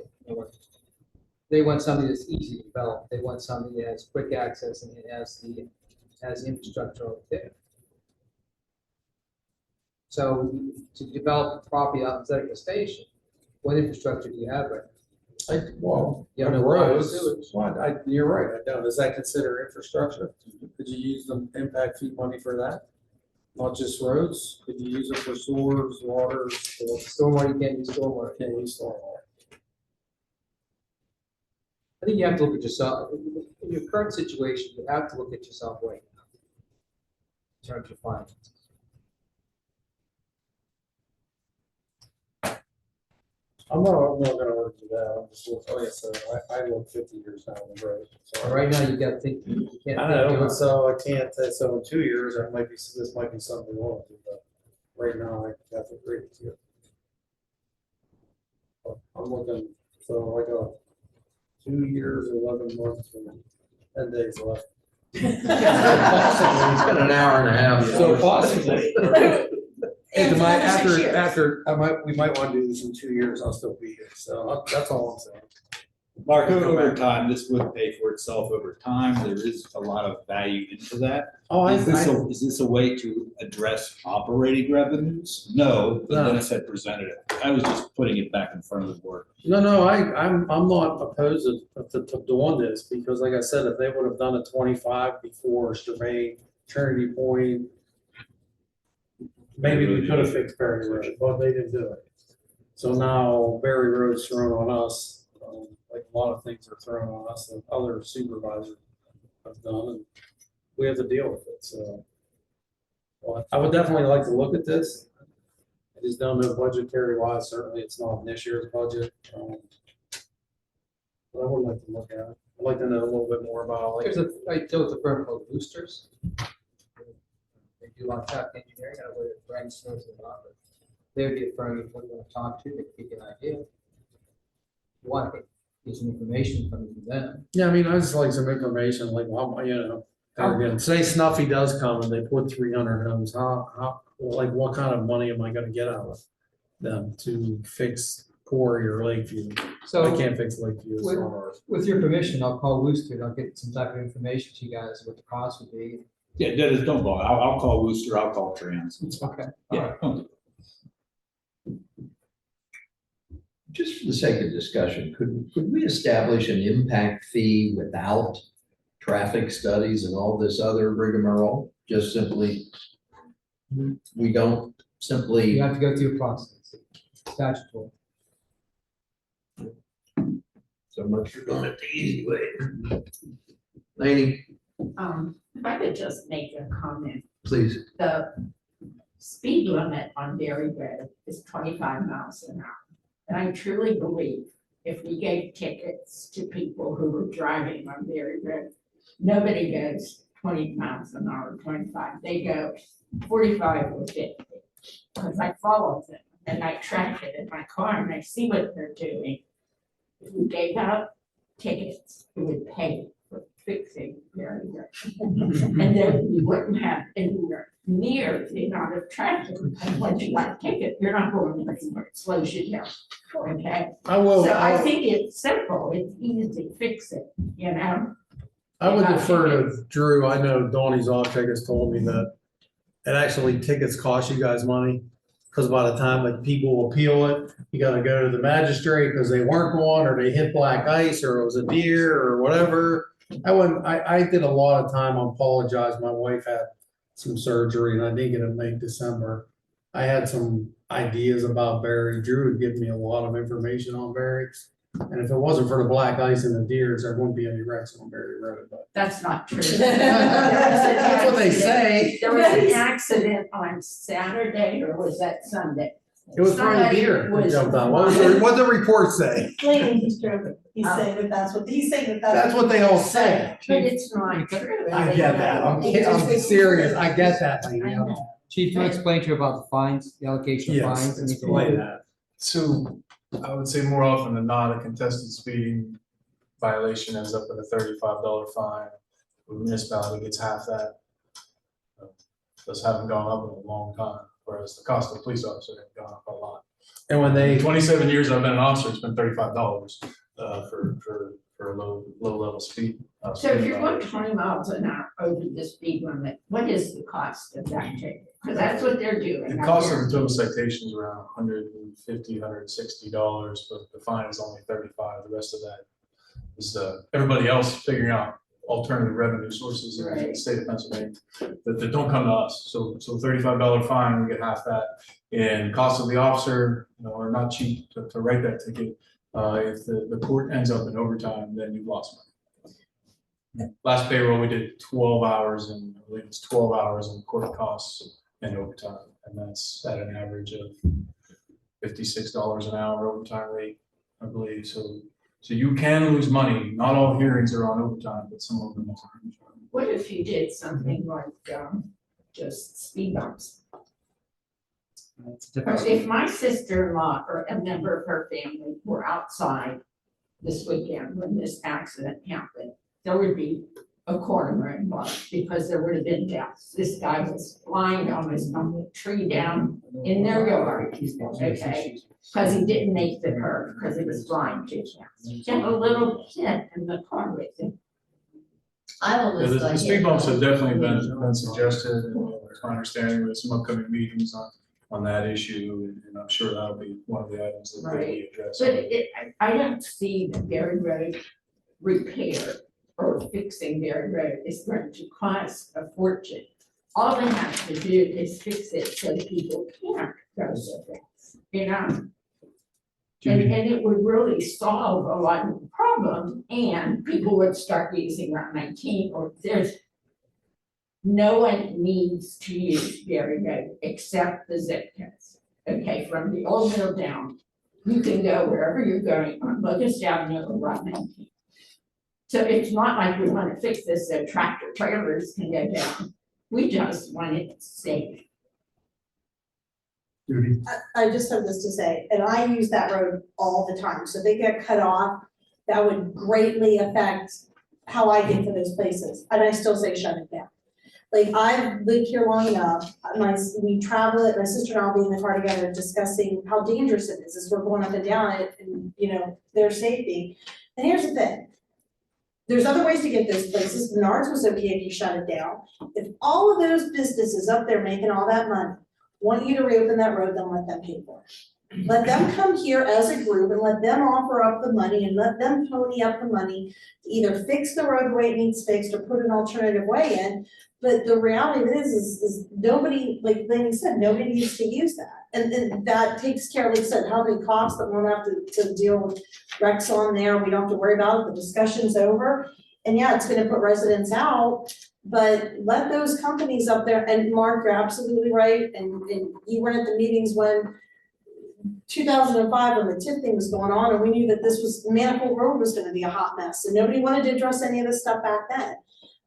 they want something that's easy to develop. They want something that has quick access and it has the infrastructure over there. So to develop a property out in Seneca Station, what infrastructure do you have right now? Well, You have no water, roads, sewage. you're right, I don't, does that consider infrastructure? Could you use the impact fee money for that? Not just roads, could you use it for sewers, water, Stormwater, you can't use stormwater. can't use stormwater? I think you have to look at yourself, in your current situation, you have to look at yourself right now. In terms of finances. I'm not gonna argue that, I'm just, like I said, I look 50 years down the road. so- But right now, you gotta think, you can't. I know, but so I can't, so in 2 years, this might be something we want to do, but right now, I have to agree with you. But I'm looking, so I got 2 years, 11 months, and 10 days left. It's been an hour and a half. So possibly. And It's 6 years. after, we might want to do this in 2 years, I'll still be here, so that's all I'm saying. Mark, over time, this would pay for itself over time. There is a lot of value into that. Oh, Is this a way to address operating revenues? No, but No. Dennis had presented it. I was just putting it back in front of the board. No, I'm not opposed to doing this, because like I said, if they would have done a 25 before Strabane, Trinity Point, maybe we could have fixed Berry Road, but they didn't do it. So now Berry Road's thrown on us, like a lot of things are thrown on us that other supervisors have done, and we have to deal with it, so. Well, I would definitely like to look at this. I just don't know budgetary wise, certainly it's not in this year's budget. But I would like to look at it. I'd like to know a little bit more about it. I deal with a firm called Boosters. They do a lot of traffic engineering, I don't know whether Brian knows or not, but they would be a firm you want to talk to, they could give you an idea. Why, get some information from them. Yeah, I mean, I just like some information, like, how, you know, again, say Snuffy does come and they put 300 homes, like, what kind of money am I gonna get out of them to fix Corey or Lakeview? I So can't fix Lakeview. It's not ours. with your permission, I'll call Wooster, and I'll get some type of information to you guys, what the cost would be. Yeah, Dennis, don't call. I'll call Wooster, I'll call Trans. Okay. Yeah. Just for the sake of discussion, could we establish an impact fee without traffic studies and all this other rigmarole? Just simply, we don't simply. You have to go through a process, statutory. So much for going it the easy way. Laney, If I could just make a comment, please. the speed limit on Berry Road is 25 miles an hour. And I truly believe if we gave tickets to people who were driving on Berry Road, nobody goes 20 miles an hour, 25, they go 45 or 50. Because I follow them and I track it in my car and I see what they're doing. If we gave out tickets, we would pay for fixing Berry Road. And then we wouldn't have anywhere near the amount of traffic. And once you got a ticket, you're not going anywhere, it slows you down. Okay, I will. so I think it's simple, it's easy to fix it, you know? I would defer to Drew. I know Donnie's Auto has told me that it actually tickets cost you guys money. Because by the time that people appeal it, you gotta go to the magistrate because they weren't going, or they hit black ice, or it was a deer, or whatever. I did a lot of time on apologize. My wife had some surgery and I didn't get it in late December. I had some ideas about Barry. Drew had given me a lot of information on Barry. And if it wasn't for the black ice and the deers, there wouldn't be any wrecks on Berry Road. But That's not true. that's what they say. There was an accident on Saturday, or was that Sunday? It was probably Somebody deer that was- jumped out. What the report say? He's saying that that's what, he's saying that That's what they all say. But it's not true. I get that. I'm serious. I get that, lady. I know. Chief, can you explain to you about the fines, the allocation of Yes, fines? and explain that. So I would say more often than not, a contested speeding violation ends up with a $35 fine. The municipality gets half that. Those haven't gone up in a long time, whereas the cost of a police officer has gone up a lot. And when In they, 27 years I've been an officer, it's been $35 for a low level speed. So if you're going 20 miles an hour over the speed limit, what is the cost of that ticket? Because that's what they're doing. The cost of the total citation is around $150, $160, but the fine is only $35. The rest of that is everybody else figuring out alternative revenue sources in the Right. state of Pennsylvania that don't come to us. So $35 fine, we get half that. And cost of the officer, are not cheap to write that ticket. If the court ends up in overtime, then you've lost money. Last payroll, we did 12 hours, and I believe it's 12 hours in court costs and overtime, and that's at an average of $56 an hour overtime rate, I believe. So you can lose money. Not all hearings are on overtime, but some of them are. What if you did something like just speed bumps? It's different. If my sister-in-law or a member of her family were outside this weekend when this accident happened, there would be a coroner involved because there would have been deaths. This guy was flying almost from the tree down in their yard, okay? Because he didn't make the curve because he was flying too fast. He had a little kid in the car with him. I Yeah, always the like. speed bumps have definitely been suggested, and it's my understanding with some upcoming meetings on that issue, and I'm sure that'll be one of the items that will be addressed. But I don't see the Berry Road repair or fixing Berry Road is going to cost a fortune. all they have to do is fix it so people can't go so fast, you know? And it would really solve a lot of the problem, and people would start using Route 19, or no one needs to use Berry Road except the zip codes. Okay, from the old mill down, you can go wherever you're going on Locust Avenue or Route 19. So it's not like we want to fix this so tractor trailers can go down. We just want it safe. Judy? I just have this to say, and I use that road all the time, so if they get cut off, that would greatly affect how I get to those places, and I still say shut it down. Like, I've lived here long enough, we travel it, my sister and I'll be in the car together discussing how dangerous it is as we're going up and down it, and, you know, their safety. And here's the thing, there's other ways to get those places, Menards was okay if you shut it down. If all of those businesses up there making all that money want you to reopen that road, then let them pay for it. Let them come here as a group and let them offer up the money and let them pony up the money to either fix the road the way it needs fixed or put an alternative way in. But the reality of it is nobody, like Laney said, nobody needs to use that. And that takes care, like I said, how many cops that won't have to deal with wrecks on there, we don't have to worry about it, the discussion's over. And yeah, it's gonna put residents out, but let those companies up there, and Mark, you're absolutely right, and you weren't at the meetings when 2005, when the tip thing was going on, and we knew that this was, Manifold Road was gonna be a hot mess, and nobody wanted to address any of this stuff back then.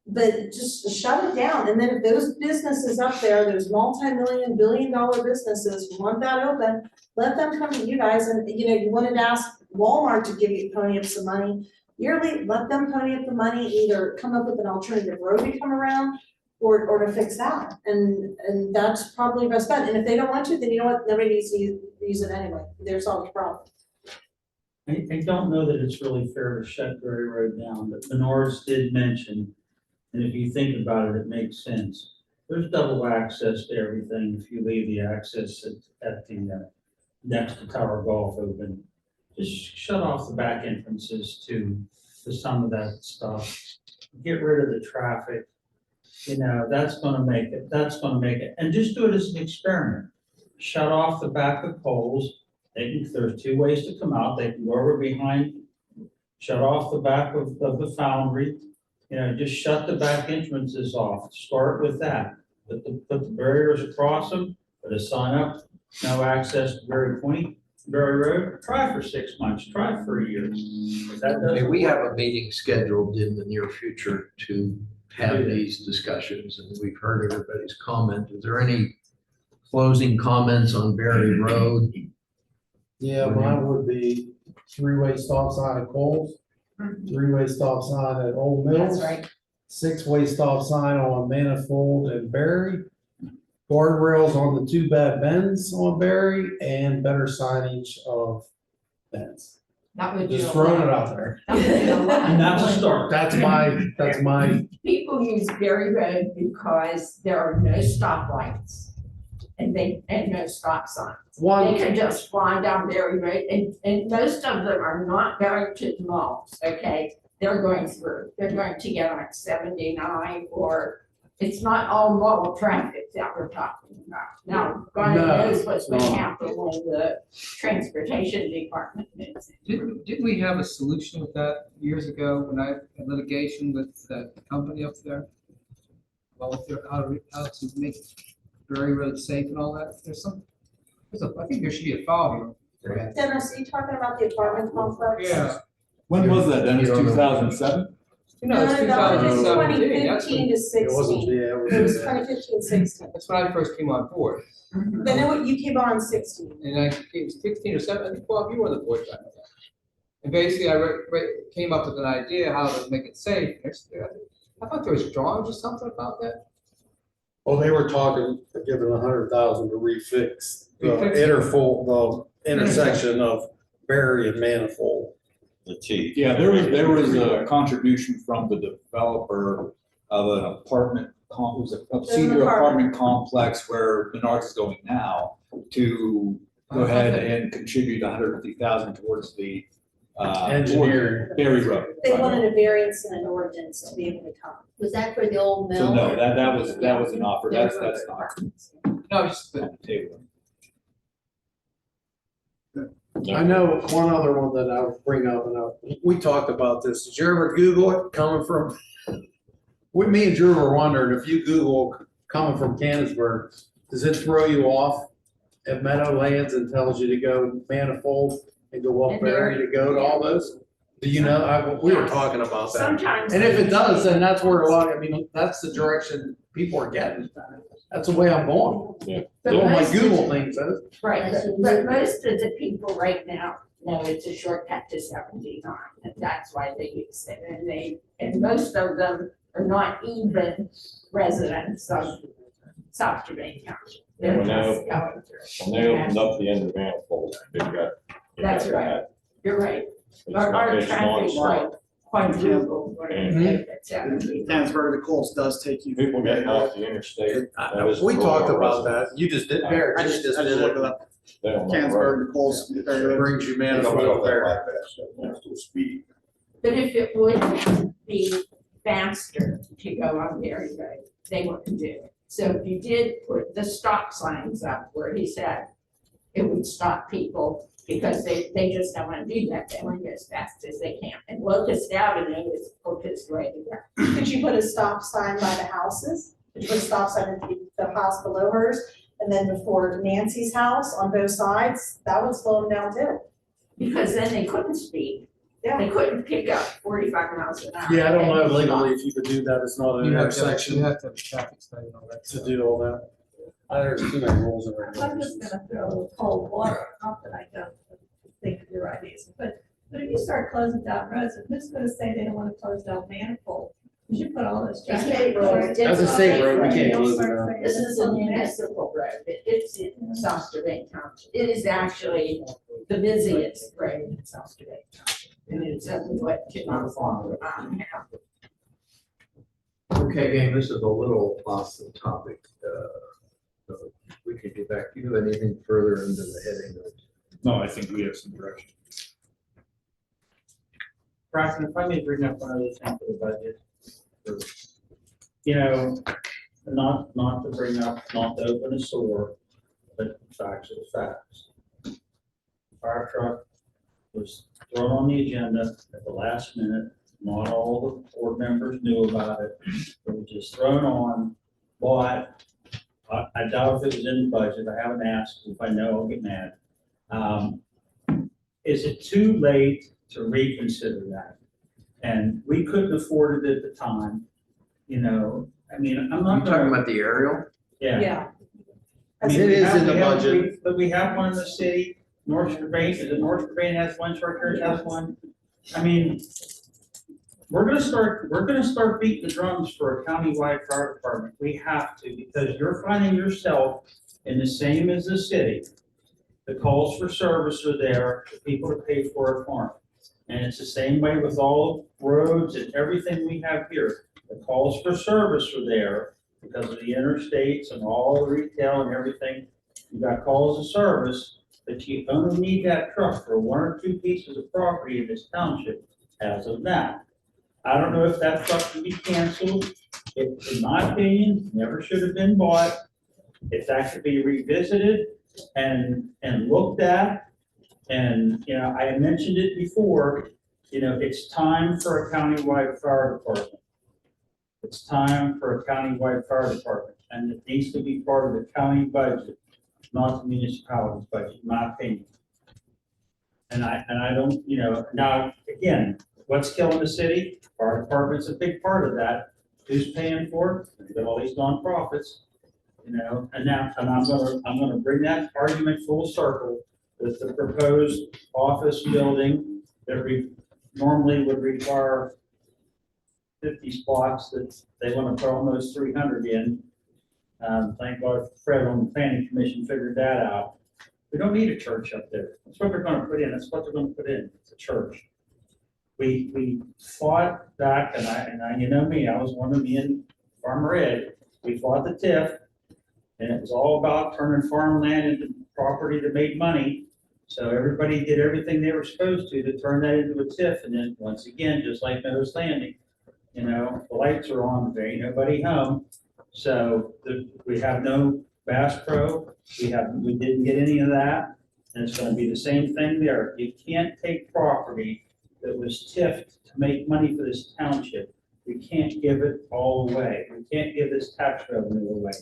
But just shut it down, and then if those businesses up there, those multi-million, billion-dollar businesses want that open, let them come to you guys, and, you know, you wanted to ask Walmart to give you, pony up some money, yearly, let them pony up the money, either come up with an alternative road to come around, or to fix that, and that's probably best bet, and if they don't want to, then you know what, nobody needs to use it anyway, there's all the problem. I don't know that it's really fair to shut Berry Road down, but Menards did mention, and if you think about it, it makes sense. There's double access to everything if you leave the access at the next to Tower Golf open. Just shut off the back entrances to some of that stuff. Get rid of the traffic. You know, that's gonna make it, and just do it as an experiment. Shut off the back of poles. There's two ways to come out. They can go over behind, shut off the back of the foundry. You know, just shut the back entrances off. Start with that. Put the barriers across them, put a sign up, no access to Berry Road. Try for 6 months, try for a year. If that Okay, doesn't we work, have a meeting scheduled in the near future to have these discussions, and we've heard everybody's comment. Is there any closing comments on Berry Road? Yeah, mine would be three-way stop sign at Coles, three-way stop sign at Old Mills. That's right. Six-way stop sign on Manifold and Berry. Guardrails on the two bad bends on Berry, and better signage of bends. That would be Just a throwing it lot. out there. That would be a lot. And that's a start. That's my, People use Berry Road because there are no stoplights and no stop signs. They one, can just fly down Berry Road, and most of them are not going to the malls, okay? They're going to get on 79, or it's not all mall traffic that we're talking about. Now, God No, knows what's going to no. happen when the transportation department moves in. Didn't we have a solution with that years ago when I had litigation with that company up there? Well, with their, how to make Berry Road safe and all that, I think there should be a file here. Dennis, are you talking about the apartment complex? Yeah. When was that, Dennis? You don't know. 2007? No, it's that was 2017. That's 2015 when, to it wasn't, 16. yeah, It was 2015, 16. that's when I first came on board. Then you came on 16. And I came 16 or 17, I think, Bob, you were on the board back then. And basically, I came up with an idea how to make it safe. I thought there was drawings or something about that. well, they were talking, giving 100,000 to refix the Refix the intersection of Berry and Manifold. The T. Yeah, there was a contribution from the developer of an apartment, it was a senior apartment complex where Menards is going now, to go ahead and contribute 150,000 towards the Engineering. Berry Road. They wanted a variance and an ordinance to be able to come. Was that for the old mill? So no, that was an offer, that's not. No, just the table. I know one other one that I would bring up, and we talked about this. Did you ever Google it coming from? Me and Drew were wondering if you Google coming from Canonsburg, does it throw you off at Meadowlands and tells you to go Manifold and go up And Berry to go to all those? Do you know? We were talking about that. Sometimes. And if it does, then that's where a lot, I mean, that's the direction people are getting. That's the way I'm going. But All my most of Google the- things, Right, but most of the people right now know it's a shortcut to 79, and that's why they use it, and most of them are not even residents of South Strabane Township. They're Well, no. just going through. When they opened up the end of Manifold, they got. That's right. You're right. It's Our not- it's traffic nonstop. light quadrupled. when it hit at 70. Townsburg, the Colts does take you. People getting off the interstate. that is We talked rural about residents. that. You just did. I just looked it up. They don't know. Townsburg, the Colts. It brings you They don't Manifold go that there. bypass, they're still speeding. But if it would be faster to go on Berry Road, they wouldn't do it. So if you did put the stop signs up where he said it would stop people because they just don't want to do that. They want to go as fast as they can. And Locust Avenue is focused right there. Could you put a stop sign by the houses? Could you put a stop sign at the house below hers? And then before Nancy's house on both sides? That would slow them down too. Because then they couldn't speed. They couldn't pick up 45 miles an hour. Yeah, I don't know and stop. legally if you could do that. It's not an You have intersection to have a traffic study and all that. to do all that. There's too many rules and I'm just regulations. gonna throw a little cold water, not that I don't think of your ideas, but if you start closing down roads, if who's gonna say they don't wanna close down Manifold? You should put all those. It's a state road. That's a state road, we can't close it down. This is a municipal road. It's in South Strabane Township. It is actually the busiest road in South Strabane Township. And it's what, 2 miles long, about a half. Okay, gang, this is a little off the topic. So we could get back. Do you have anything further into the heading of? No, I think we have some direction. Braxton, if I may bring up one other thing for the budget. You know, not to bring up, not to open a sore, but facts are the facts. Fire truck was thrown on the agenda at the last minute. Not all the board members knew about it. It was just thrown on, bought. I doubt if it was in the budget. I haven't asked. If I know, I'll get mad. Is it too late to reconsider that? And we couldn't afford it at the time, you know, I mean, I'm You not. talking about the aerial? Yeah. I It mean, we is have- in the we have- budget. But we have one in the city, North Strabane, is it North Strabane has one, Short has one? I mean, we're gonna start beating the drums for a countywide fire department. We have to, because you're finding yourself in the same as the city. The calls for service are there, for people to pay for a farm. And it's the same way with all roads and everything we have here. The calls for service are there because of the interstates and all the retail and everything. You got calls of service, but you only need that truck for 1 or 2 pieces of property in this township as of now. I don't know if that truck can be canceled. It, in my opinion, never should have been bought. If that could be revisited and looked at, and, you know, I mentioned it before, you know, it's time for a countywide fire department. It's time for a countywide fire department, and it needs to be part of the county budget, not the municipality's budget, in my opinion. And I don't, you know, now, again, what's killing the city? Fire department's a big part of that. Who's paying for it? We've got all these nonprofits, you know, and I'm gonna bring that argument full circle with the proposed office building that normally would require 50 spots that they want to put almost 300 in. Thank God Fred on the planning commission figured that out. We don't need a church up there. That's what they're gonna put in. That's what they're gonna put in. It's a church. We fought back, and I, you know me, I was one of me and Farmer Ed. We fought the TIF, and it was all about turning farmland into property that made money. So everybody did everything they were supposed to turn that into a TIF, and then, once again, just like Meadows Landing, you know, the lights are on, there ain't nobody home. So we have no Bass Pro, we didn't get any of that, and it's gonna be the same thing there. You can't take property that was TIFed to make money for this township. We can't give it all away. We can't give this tax revenue away.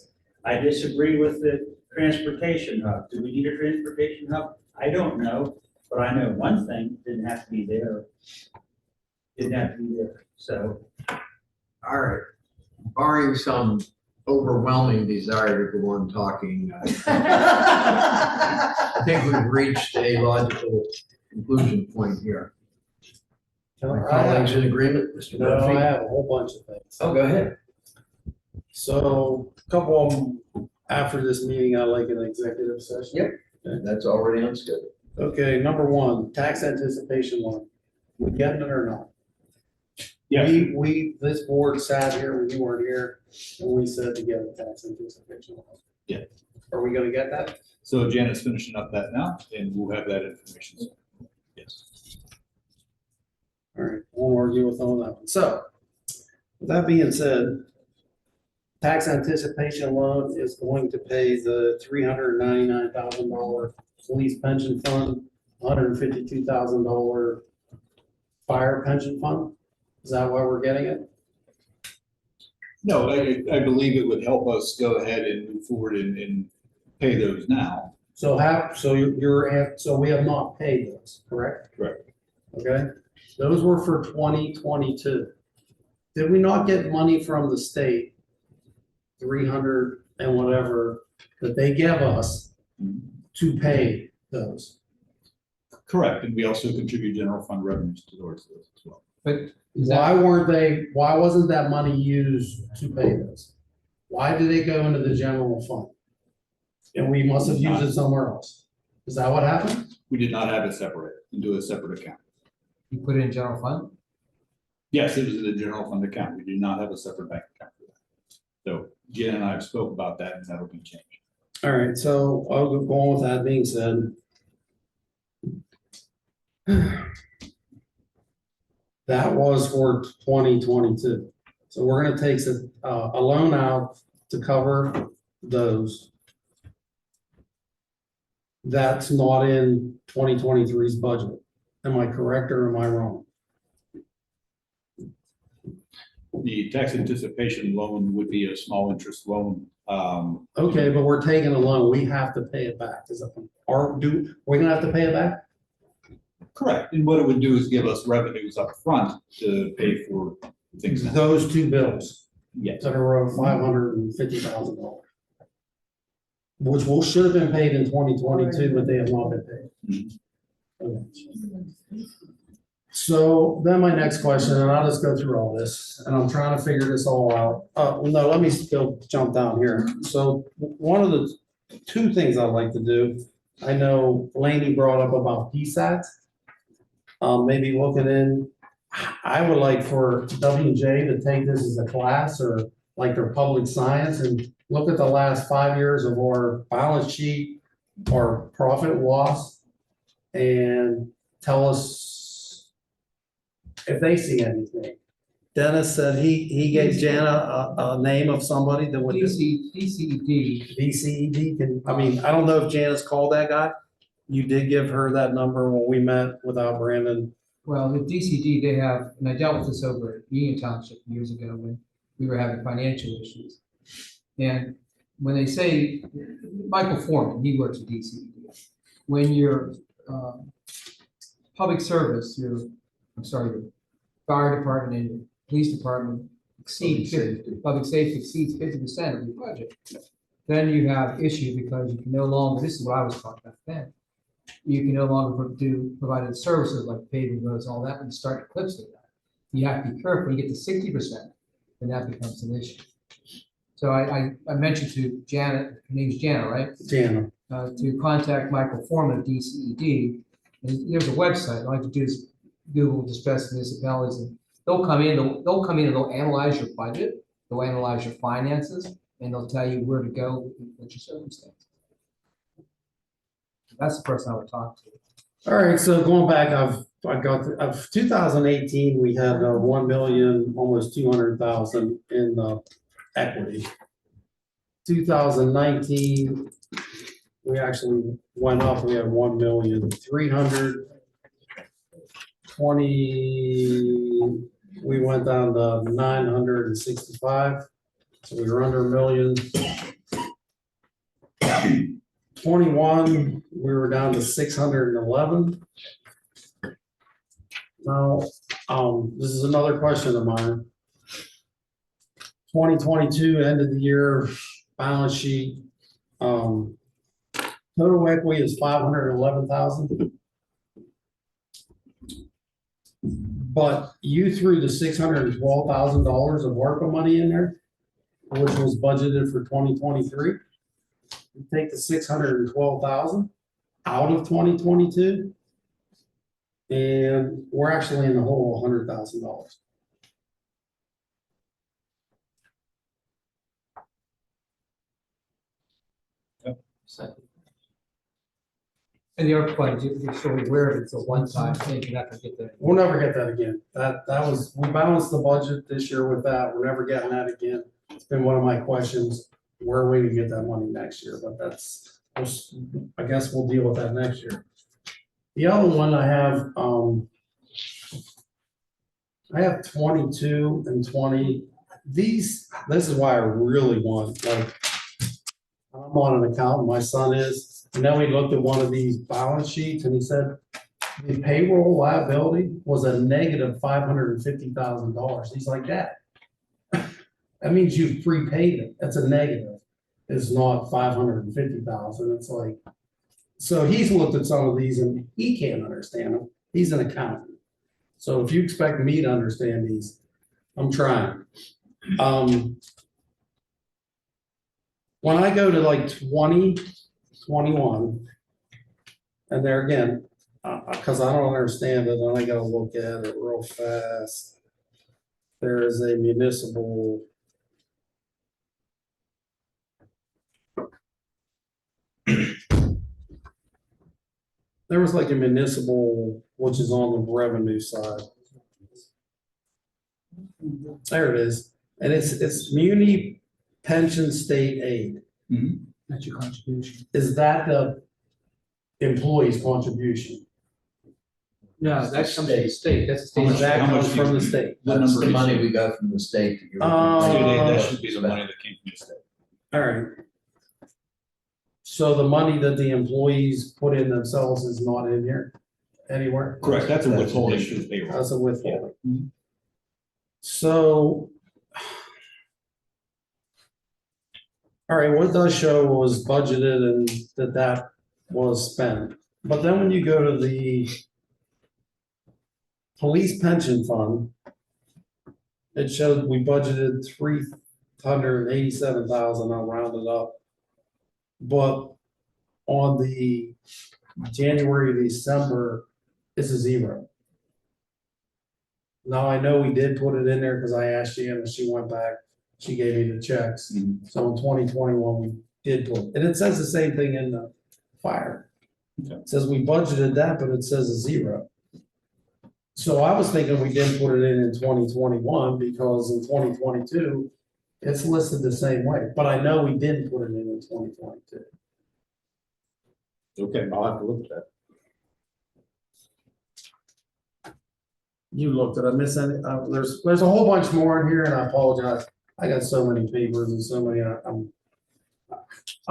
I disagree with the transportation hub. Do we need a transportation hub? I don't know, but I know one thing, didn't have to be there. Didn't have to be there, so. All right, barring some overwhelming desire to go on talking, I think we've reached a logical conclusion point here. My colleagues in agreement, Mr. No, I Murphy? have a whole bunch of things. Oh, go ahead. So a couple of them, after this meeting, I like an executive session. Yep. That's already on schedule. Okay, number one, tax anticipation loan. We getting it or not? Yeah. This board sat here when you weren't here, and we said to get a tax anticipation loan. Yeah. Are we gonna get that? So Janet's finishing up that now, and we'll have that information soon. Yes. All right, won't argue with on that one. So, with that being said, tax anticipation loan is going to pay the $399,000 police pension fund, $152,000 fire pension fund. Is that why we're getting it? No, I believe it would help us go ahead and move forward and pay those now. So so we have not paid those, correct? Correct. Okay, those were for 2022. Did we not get money from the state? 300 and whatever that they give us to pay those. Correct, and we also contribute general fund revenues towards those as well. But Why wasn't that money used to pay those? Why did it go into the general fund? And we must have used it somewhere else. Is that what happened? We did not have it separated into a separate account. you put it in general fund? Yes, it was in the general fund account. We do not have a separate bank account for that. So Jen and I have spoke about that, and that'll be changed. All right, so I'll go on with that being said. That was for 2022. So we're gonna take a loan out to cover those. That's not in 2023's budget. Am I correct or am I wrong? The tax anticipation loan would be a small interest loan. Okay, but we're taking a loan. We have to pay it back. We're gonna have to pay it back? Correct, and what it would do is give us revenues up front to pay for things. now. Those two bills. Yes, That are of $550,000. Which should have been paid in 2022, but they have not been paid. Okay. So then my next question, and I'll just go through all this, and I'm trying to figure this all out. No, let me still jump down here. So one of the two things I'd like to do, I know Laney brought up about PSAT. Maybe looking in, I would like for W&J to take this as a class or like their public science and look at the last 5 years of our balance sheet, our profit loss, and tell us if they see anything. Dennis said he gave Jana a name of somebody that would. DCED. DCED can, I mean, I don't know if Janice called that guy. You did give her that number when we met without Brandon. Well, the DCD, they have, and I dealt with this over at Union Township years ago when we were having financial issues. And when they say, Michael Foreman, he works at DCD. When your public service, your fire department and your police department exceed public safety exceeds 50% of your budget, then you have issue because you can no longer, this is what I was talking about then, you can no longer provide services like paving roads, all that, when you start to eclipse of that. You have to be careful, when you get to 60%, then that becomes an issue. So I mentioned to Janet, her name's Janet, right? Jana. To contact Michael Foreman of DCED. And there's a website, all I have to do is Google distressed municipalities, and they'll come in and they'll analyze your budget, they'll analyze your finances, and they'll tell you where to go with your circumstances. That's the person I would talk to. All right, so going back, of 2018, we had 1,000,000, almost 200,000 in equity. 2019, we actually went up, we had 1,300,000. 20, we went down to 965, so we were under a million. 21, we were down to 611. Now, this is another question of mine. 2022, end of the year, balance sheet, total equity is 511,000. But you threw the $612,000 of ARPA money in there, which was budgeted for 2023. You take the 612,000 out of 2022, and we're actually in the hole $100,000. And the other point, you're so aware of it's a one-time thing, you're not gonna get that. We'll never get that again. That was, we balanced the budget this year with that. We're never getting that again. It's been one of my questions. Where are we gonna get that money next year? But that's, I guess we'll deal with that next year. The other one I have 22 and 20. This is why I really want, like, I'm on an account, my son is, and then we looked at one of these balance sheets and he said the payroll liability was a negative $550,000. He's like, that. That means you prepaid it. That's a negative. It's not 550,000. It's like, so he's looked at some of these and he can't understand them. He's an accountant. So if you expect me to understand these, I'm trying. When I go to like 20, 21, and there again, because I don't understand it, and I gotta look at it real fast. There is a municipal. There was like a municipal, which is on the revenue side. There it is, and it's muni pension state aid. That's your contribution. Is that the employee's contribution? No, that comes from the state, that's the state. That how much comes from the state. That's the money we got from the state. that you're- That should be the money that came from the state. All right. So the money that the employees put in themselves is not in here anywhere? Correct, that's a That's withholding additional. to payroll. That's a withholding. So. All right, what it does show was budgeted and that was spent. But then when you go to the police pension fund, it showed we budgeted 387,000, I'll round it up. But on the January to December, it's a zero. Now, I know we did put it in there because I asked Jan and she went back, she gave me the checks. So in 2021, we did put, and it says the same thing in the fire. It says we budgeted that, but it says a zero. So I was thinking we didn't put it in 2021 because in 2022, it's listed the same way, but I know we didn't put it in 2022. Okay, I'll have to look at that. You looked at, I miss any, there's a whole bunch more in here and I apologize. I got so many papers and so many, I'm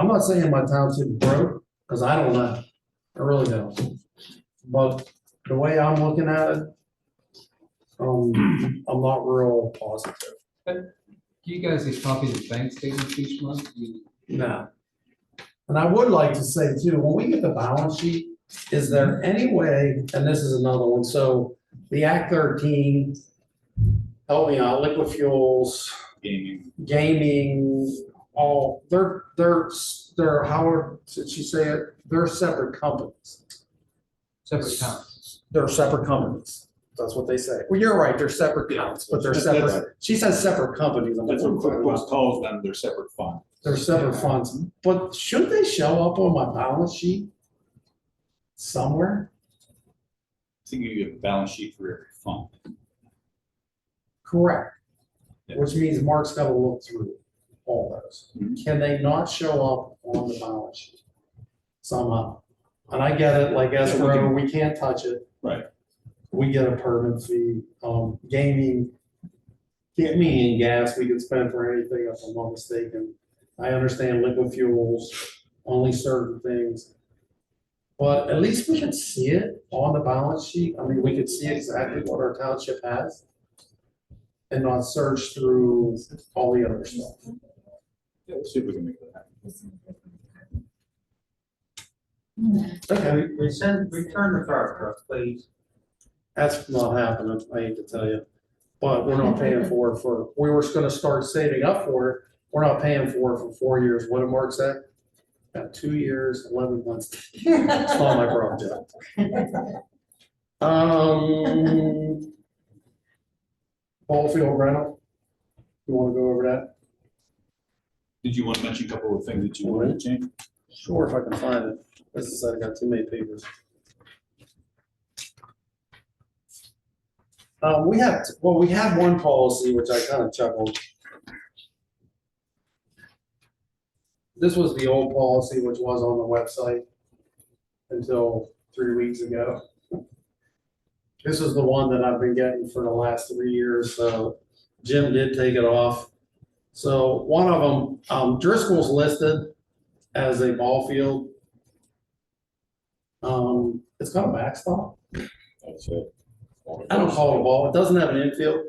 not saying my township broke, because I don't know. I really don't. But the way I'm looking at it, I'm not real positive. Do you guys get copies of bank statements each month? No. And I would like to say too, when we get the balance sheet, is there any way, and this is another one, so the Act 13, help me out, liquid fuels, gaming, all, they're, how did she say it? They're separate companies. Separate accounts. They're separate companies. That's what they say. Well, you're right, they're separate accounts, but they're separate. She says separate companies. I'm That's like, what QuickBooks calls them, their separate fund. they're separate funds, but should they show up on my balance sheet? somewhere. So you get a balance sheet for every fund. Correct. Which means Mark's gotta look through all those. Can they not show up on the balance sheet somehow? And I get it, like escrow, we can't touch it. Right. We get a permit fee, gaming, me and gas, we can spend for anything if I'm not mistaken. I understand liquid fuels, only certain things. But at least we can see it on the balance sheet. I mean, we could see exactly what our township has and not search through all the other stuff. Yeah, we'll see if we can make that happen. Okay, Return the fire truck, please. that's not happening, I hate to tell you. But we're not paying for it we were just gonna start saving up for it. We're not paying for it for 4 years. What did Mark say? Got 2 years, 11 months. It's not my project. Ball field rental. You wanna go over that? Did you want to mention a couple of things that you wanted to change? Sure, if I can find it. This is, I got too many papers. We have one policy, which I kind of chuckled. This was the old policy, which was on the website until 3 weeks ago. This is the one that I've been getting for the last 3 years, so Jim did take it off. So one of them, Driscoll's listed as a ball field. It's got a backstop. That's it. I don't call it a ball. It doesn't have an infield.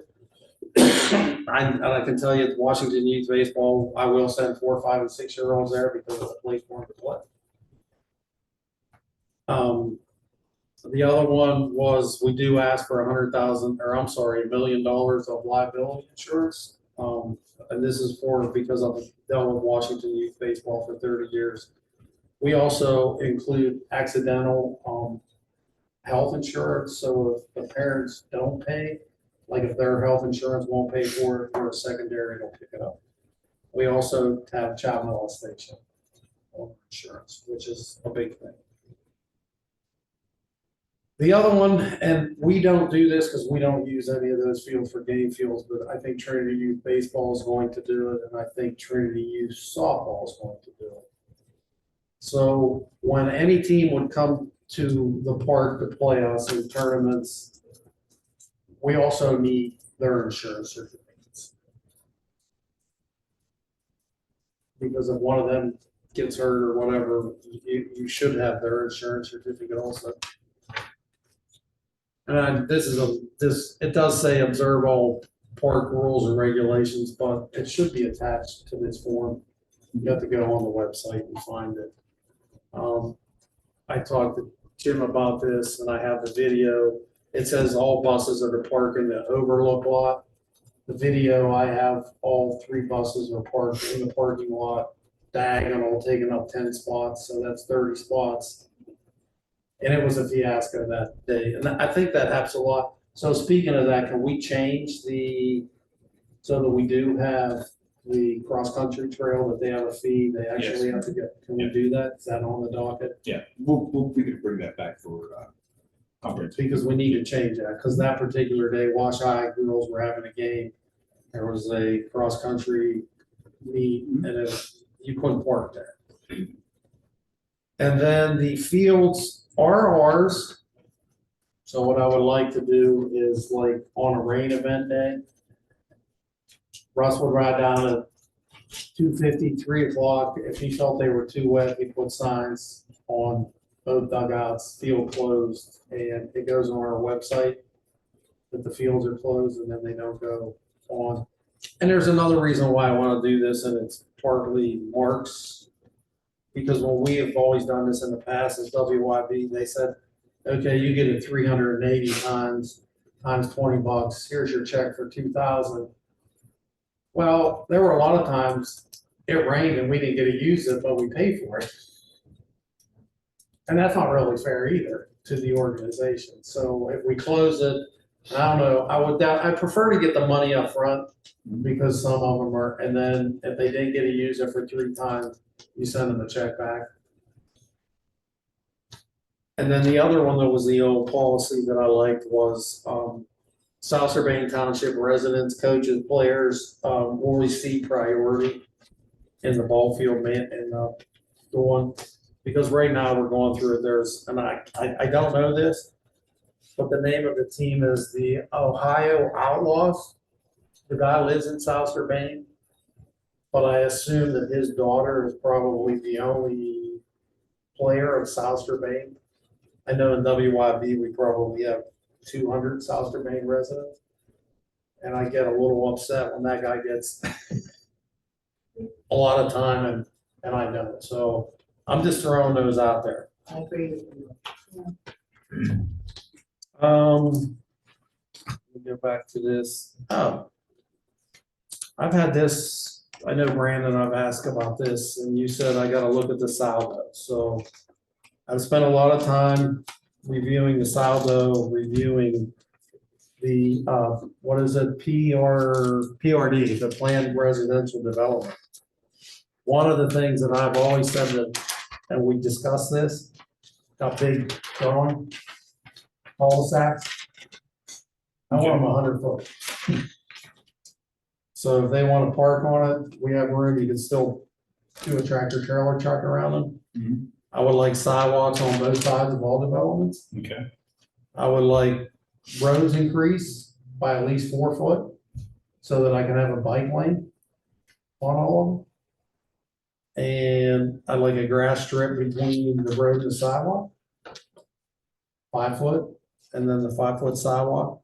I can tell you, Washington Youth Baseball, I will send 4, 5, and 6-year-olds there because it's a place for them to play. The other one was, we do ask for $1 million of liability insurance. And this is because I've dealt with Washington Youth Baseball for 30 years. We also include accidental health insurance, so if the parents don't pay, like if their health insurance won't pay for it, or a secondary will pick it up. We also have child molestation insurance, which is a big thing. The other one, and we don't do this because we don't use any of those fields for game fields, but I think Trinity Youth Baseball is going to do it, and I think Trinity Youth Softball is going to do it. So when any team would come to the park to play us in tournaments, we also need their insurance certificates. Because if one of them gets hurt or whatever, you should have their insurance certificate also. And it does say observe all park rules and regulations, but it should be attached to this form. You have to go on the website and find it. I talked to Jim about this and I have the video. It says all buses are to park in the overlook lot. The video, I have all 3 buses are parked in the parking lot, diagonal, taking up 10 spots, so that's 30 spots. And it was a fiasco that day, and I think that helps a lot. So speaking of that, can we change so that we do have the cross-country trail, that they have a fee, they actually have to get, can we do that? Is that on the docket? Yeah, we could bring that back for conference. Because we need to change that, because that particular day, Wash Eye girls were having a game. There was a cross-country meet, and you couldn't park there. And then the fields are ours. So what I would like to do is, like, on a rain event day, Russ would ride down at 2:50, 3 o'clock. If he felt they were too wet, he'd put signs on both dugouts, field closed, and it goes on our website that the fields are closed and then they don't go on. And there's another reason why I want to do this, and it's partly Mark's, because when we have always done this in the past as WYB, they said, okay, you get it 380 times $20. Here's your check for 2,000. Well, there were a lot of times it rained and we didn't get to use it, but we paid for it. And that's not really fair either to the organization. So if we close it, I don't know, I prefer to get the money up front, because some of them are, and then if they didn't get to use it for 3 times, you send them a check back. And then the other one that was the old policy that I liked was, South Strabane Township residents, coaches, players, will receive priority in the ball field going, because right now we're going through it, and I don't know this, but the name of the team is the Ohio Outlaws. The guy lives in South Strabane, but I assume that his daughter is probably the only player of South Strabane. I know in WYB, we probably have 200 South Strabane residents. And I get a little upset when that guy gets a lot of time and I don't. So I'm just throwing those out there. I agree with you. Let me go back to this. Oh. I've had this, I know Brandon, I've asked about this, and you said I gotta look at the saldo. So I've spent a lot of time reviewing the saldo, reviewing the, what is it, PRD, the Planned Residential Development. One of the things that I've always said that, and we discussed this, got big growing, cul-de-sacs. I want them 100 foot. So if they want to park on it, we have room, you can still do a tractor trailer truck around them. Mhm. I would like sidewalks on both sides of all developments. Okay. I would like roads increased by at least 4 foot so that I can have a bike lane on all of them. And I'd like a grass strip between the road and the sidewalk. 5 foot, and then the 5 foot sidewalk.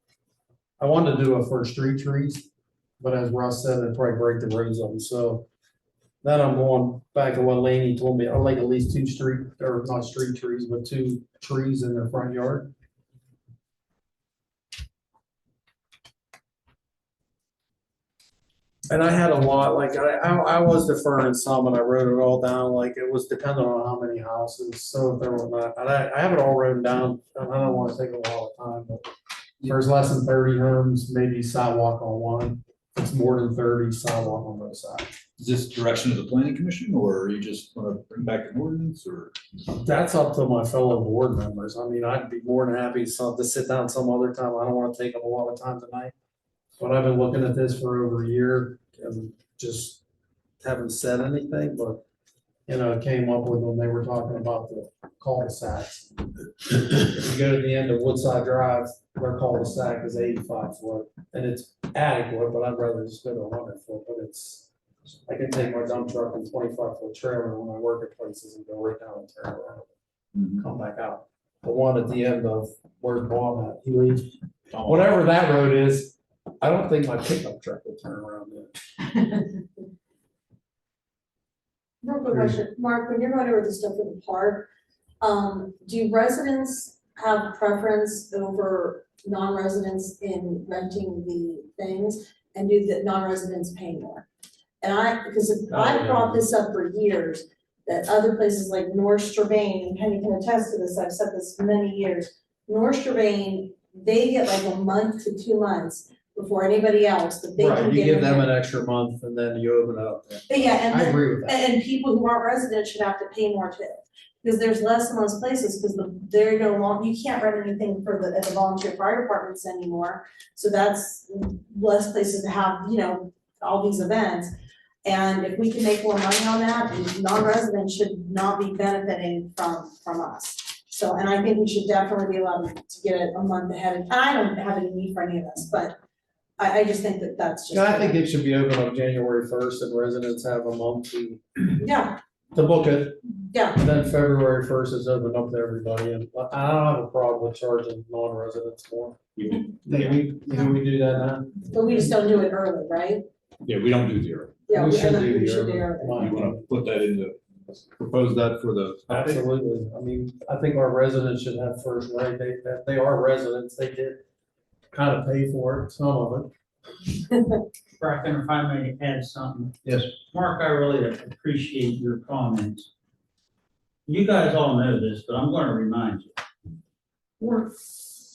I wanted to do it for street trees, but as Russ said, it'd probably break the roads on, so. Then I'm going back to what Laney told me, I'd like at least 2 not street trees, but 2 trees in their front yard. And I had a lot, like, I was deferring some and I wrote it all down, like, it was dependent on how many houses, so if there were not, and I have it all written down, and I don't wanna take a lot of time, but. If there's less than 30 homes, maybe sidewalk on one, if it's more than 30, sidewalk on both sides. Is this direction of the planning commission, or are you just gonna bring back an ordinance, or? That's up to my fellow board members, I mean, I'd be more than happy to sit down some other time, I don't wanna take up a lot of time tonight. But I've been looking at this for over a year and just haven't said anything, but, you know, it came up with when they were talking about the cul-de-sacs. If you go to the end of Woodside Drive, their cul-de-sac is 85 foot, and it's adequate, but I'd rather just go to 100 foot, but it's, I can take my dump truck and 25-foot trailer when I work at places and go right down and turn around, come back out. The one at the end of where's Bob at, he leaves, whatever that road is, I don't think my pickup truck will turn around there. Real quick question, Mark, when you're going over the stuff in the park, do residents have preference over non-residents in renting the things? And do the non-residents pay more? And because I've brought this up for years, that other places like North Strabane, and Penny can attest to this, I've said this for many years, North Strabane, they get like a month to 2 months before anybody else, but they can Right, you get give them in. an extra month and then you open it up. But yeah, and I then, agree with that. and people who aren't residents should have to pay more too. Because there's less in those places, because they're no longer, you can't rent anything at the volunteer fire departments anymore. So that's less places to have, you know, all these events. And if we can make more money on that, non-residents should not be benefiting from us. So, and I think we should definitely be allowed to get it a month ahead. And I don't have any need for any of this, but I just think that that's just. Yeah, I think it should be open on January 1st and residents have a month to Yeah, book it. yeah. And then February 1st is open up to everybody, and I don't have a problem with charging non-residents more. Can we do that now? But we just don't do it early, right? Yeah, we don't do the early. Yeah, We I should don't do think we the should do early. early. You wanna put that propose that for the. Absolutely, I mean, I think our residents should have first right, they are residents, they did kind of pay for it, some of it. Bracken, if I may add something. Yes. Mark, I really appreciate your comments. You guys all know this, but I'm gonna remind you.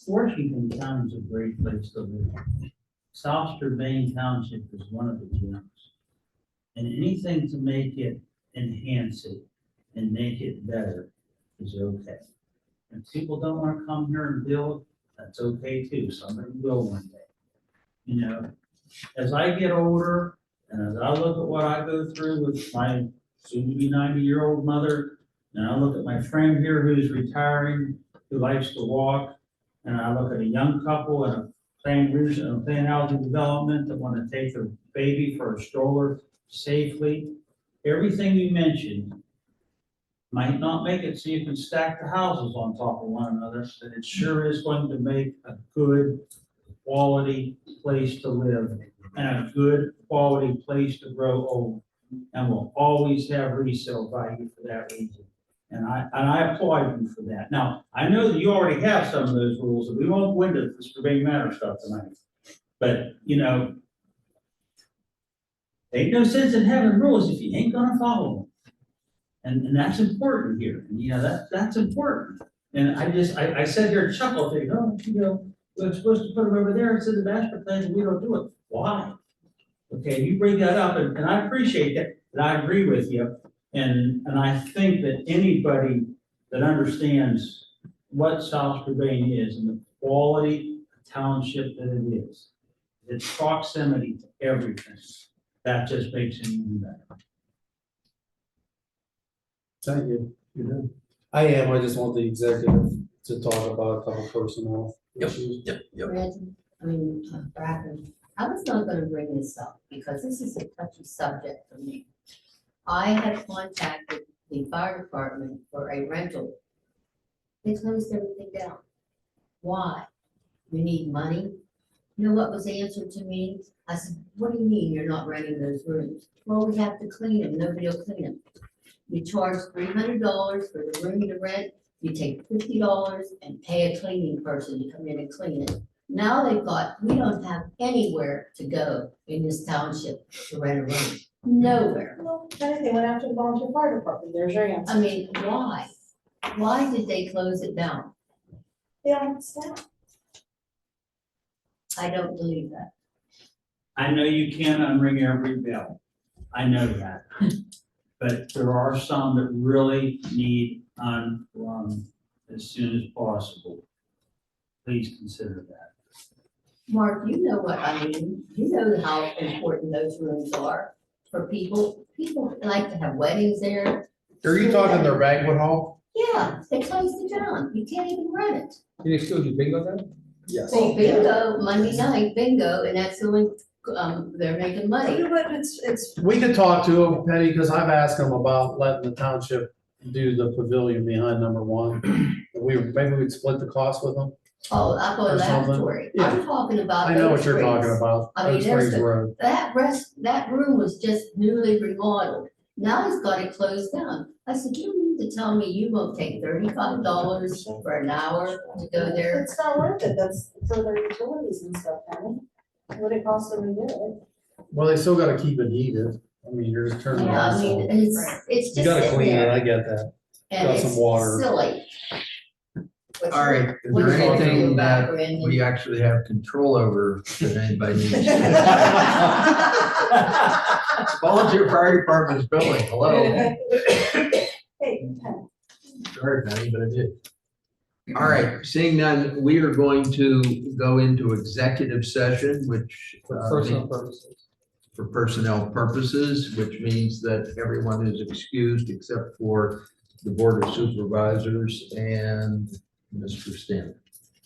Washington County is a great place to live. South Strabane Township is one of the gems. And anything to make it, enhance it, and make it better is okay. If people don't want to come here and build, that's okay too. Somebody will one day. You know, as I get older and as I look at what I go through with my soon-to-be 90-year-old mother, and I look at my friend here who's retiring, who likes to walk, and I look at a young couple and a planned housing development that want to take their baby for a stroller safely. Everything you mentioned might not make it so you can stack the houses on top of one another, but it sure is going to make a good quality place to live and a good quality place to grow old. And will always have resale value for that reason. And I applaud you for that. Now, I know that you already have some of those rules, and we won't go into the Strabane matter stuff tonight. But, you know, ain't no sense in having rules if you ain't gonna follow them. And that's important here. And, you know, that's important. And I sat here and chuckled, thinking, oh, you know, we're supposed to put them over there and send the master plan, and we don't do it. Why? Okay, you bring that up, and I appreciate that, and I agree with you. And I think that anybody that understands what South Strabane is and the quality of township that it is, its proximity to everything, that just makes it even better. Thank you. You're done. I am, I just want the executive to talk about a couple personnel issues. Bracken, I was not gonna bring this up because this is a touchy subject for me. I had contacted the fire department for a rental. They closed everything down. Why? You need money? You know what was the answer to me? I said, what do you mean you're not renting those rooms? Well, we have to clean them, nobody will clean them. You charge $300 for the room to rent, you take $50 and pay a cleaning person to come in and clean it. Now they've got, we don't have anywhere to go in this township to rent a room, nowhere. Well, they went after the volunteer fire department, there's your answer. I mean, why? Why did they close it down? They don't have staff. I don't believe that. I know you can't unring every bell. I know that. But there are some that really need unrung as soon as possible. Please consider that. Mark, you know what I mean. You know how important those rooms are for people. People like to have weddings there. Are you talking their banquet hall? Yeah, they closed it down. You can't even rent it. Can they still do bingo then? Yes. Well, bingo, Monday night bingo, and that's the only, they're making money. But it's. We could talk to them, Penny, because I've asked them about letting the township do the pavilion behind number one. Maybe we'd split the cost with them. Oh, I go Or something. laboratory. Yeah. I'm talking about. I know what those you're rooms. talking about. I mean, Oak there's Springs the- Road. That room was just newly remodeled. Now he's got it closed down. I said, you mean to tell me you won't take $35 for an hour to go there? It's not worth it, that's for their utilities and stuff, Penny. What it costs them to do it. Well, they still gotta keep it heated. I mean, you're just turning. Yeah, I lights mean, on. it's You just gotta sitting clean it, there, I get that. and got some it's water. silly. What's All right, your- is what's there your anything view about that Brandon? we actually have control over that anybody needs? Volunteer fire department's building, hello. Hey, Penny. Sorry, Penny, but I did. All right, seeing none, we are going to go into executive session, which For personal purposes. for personnel purposes, which means that everyone is excused except for the Board of Supervisors and Mr. Stanley.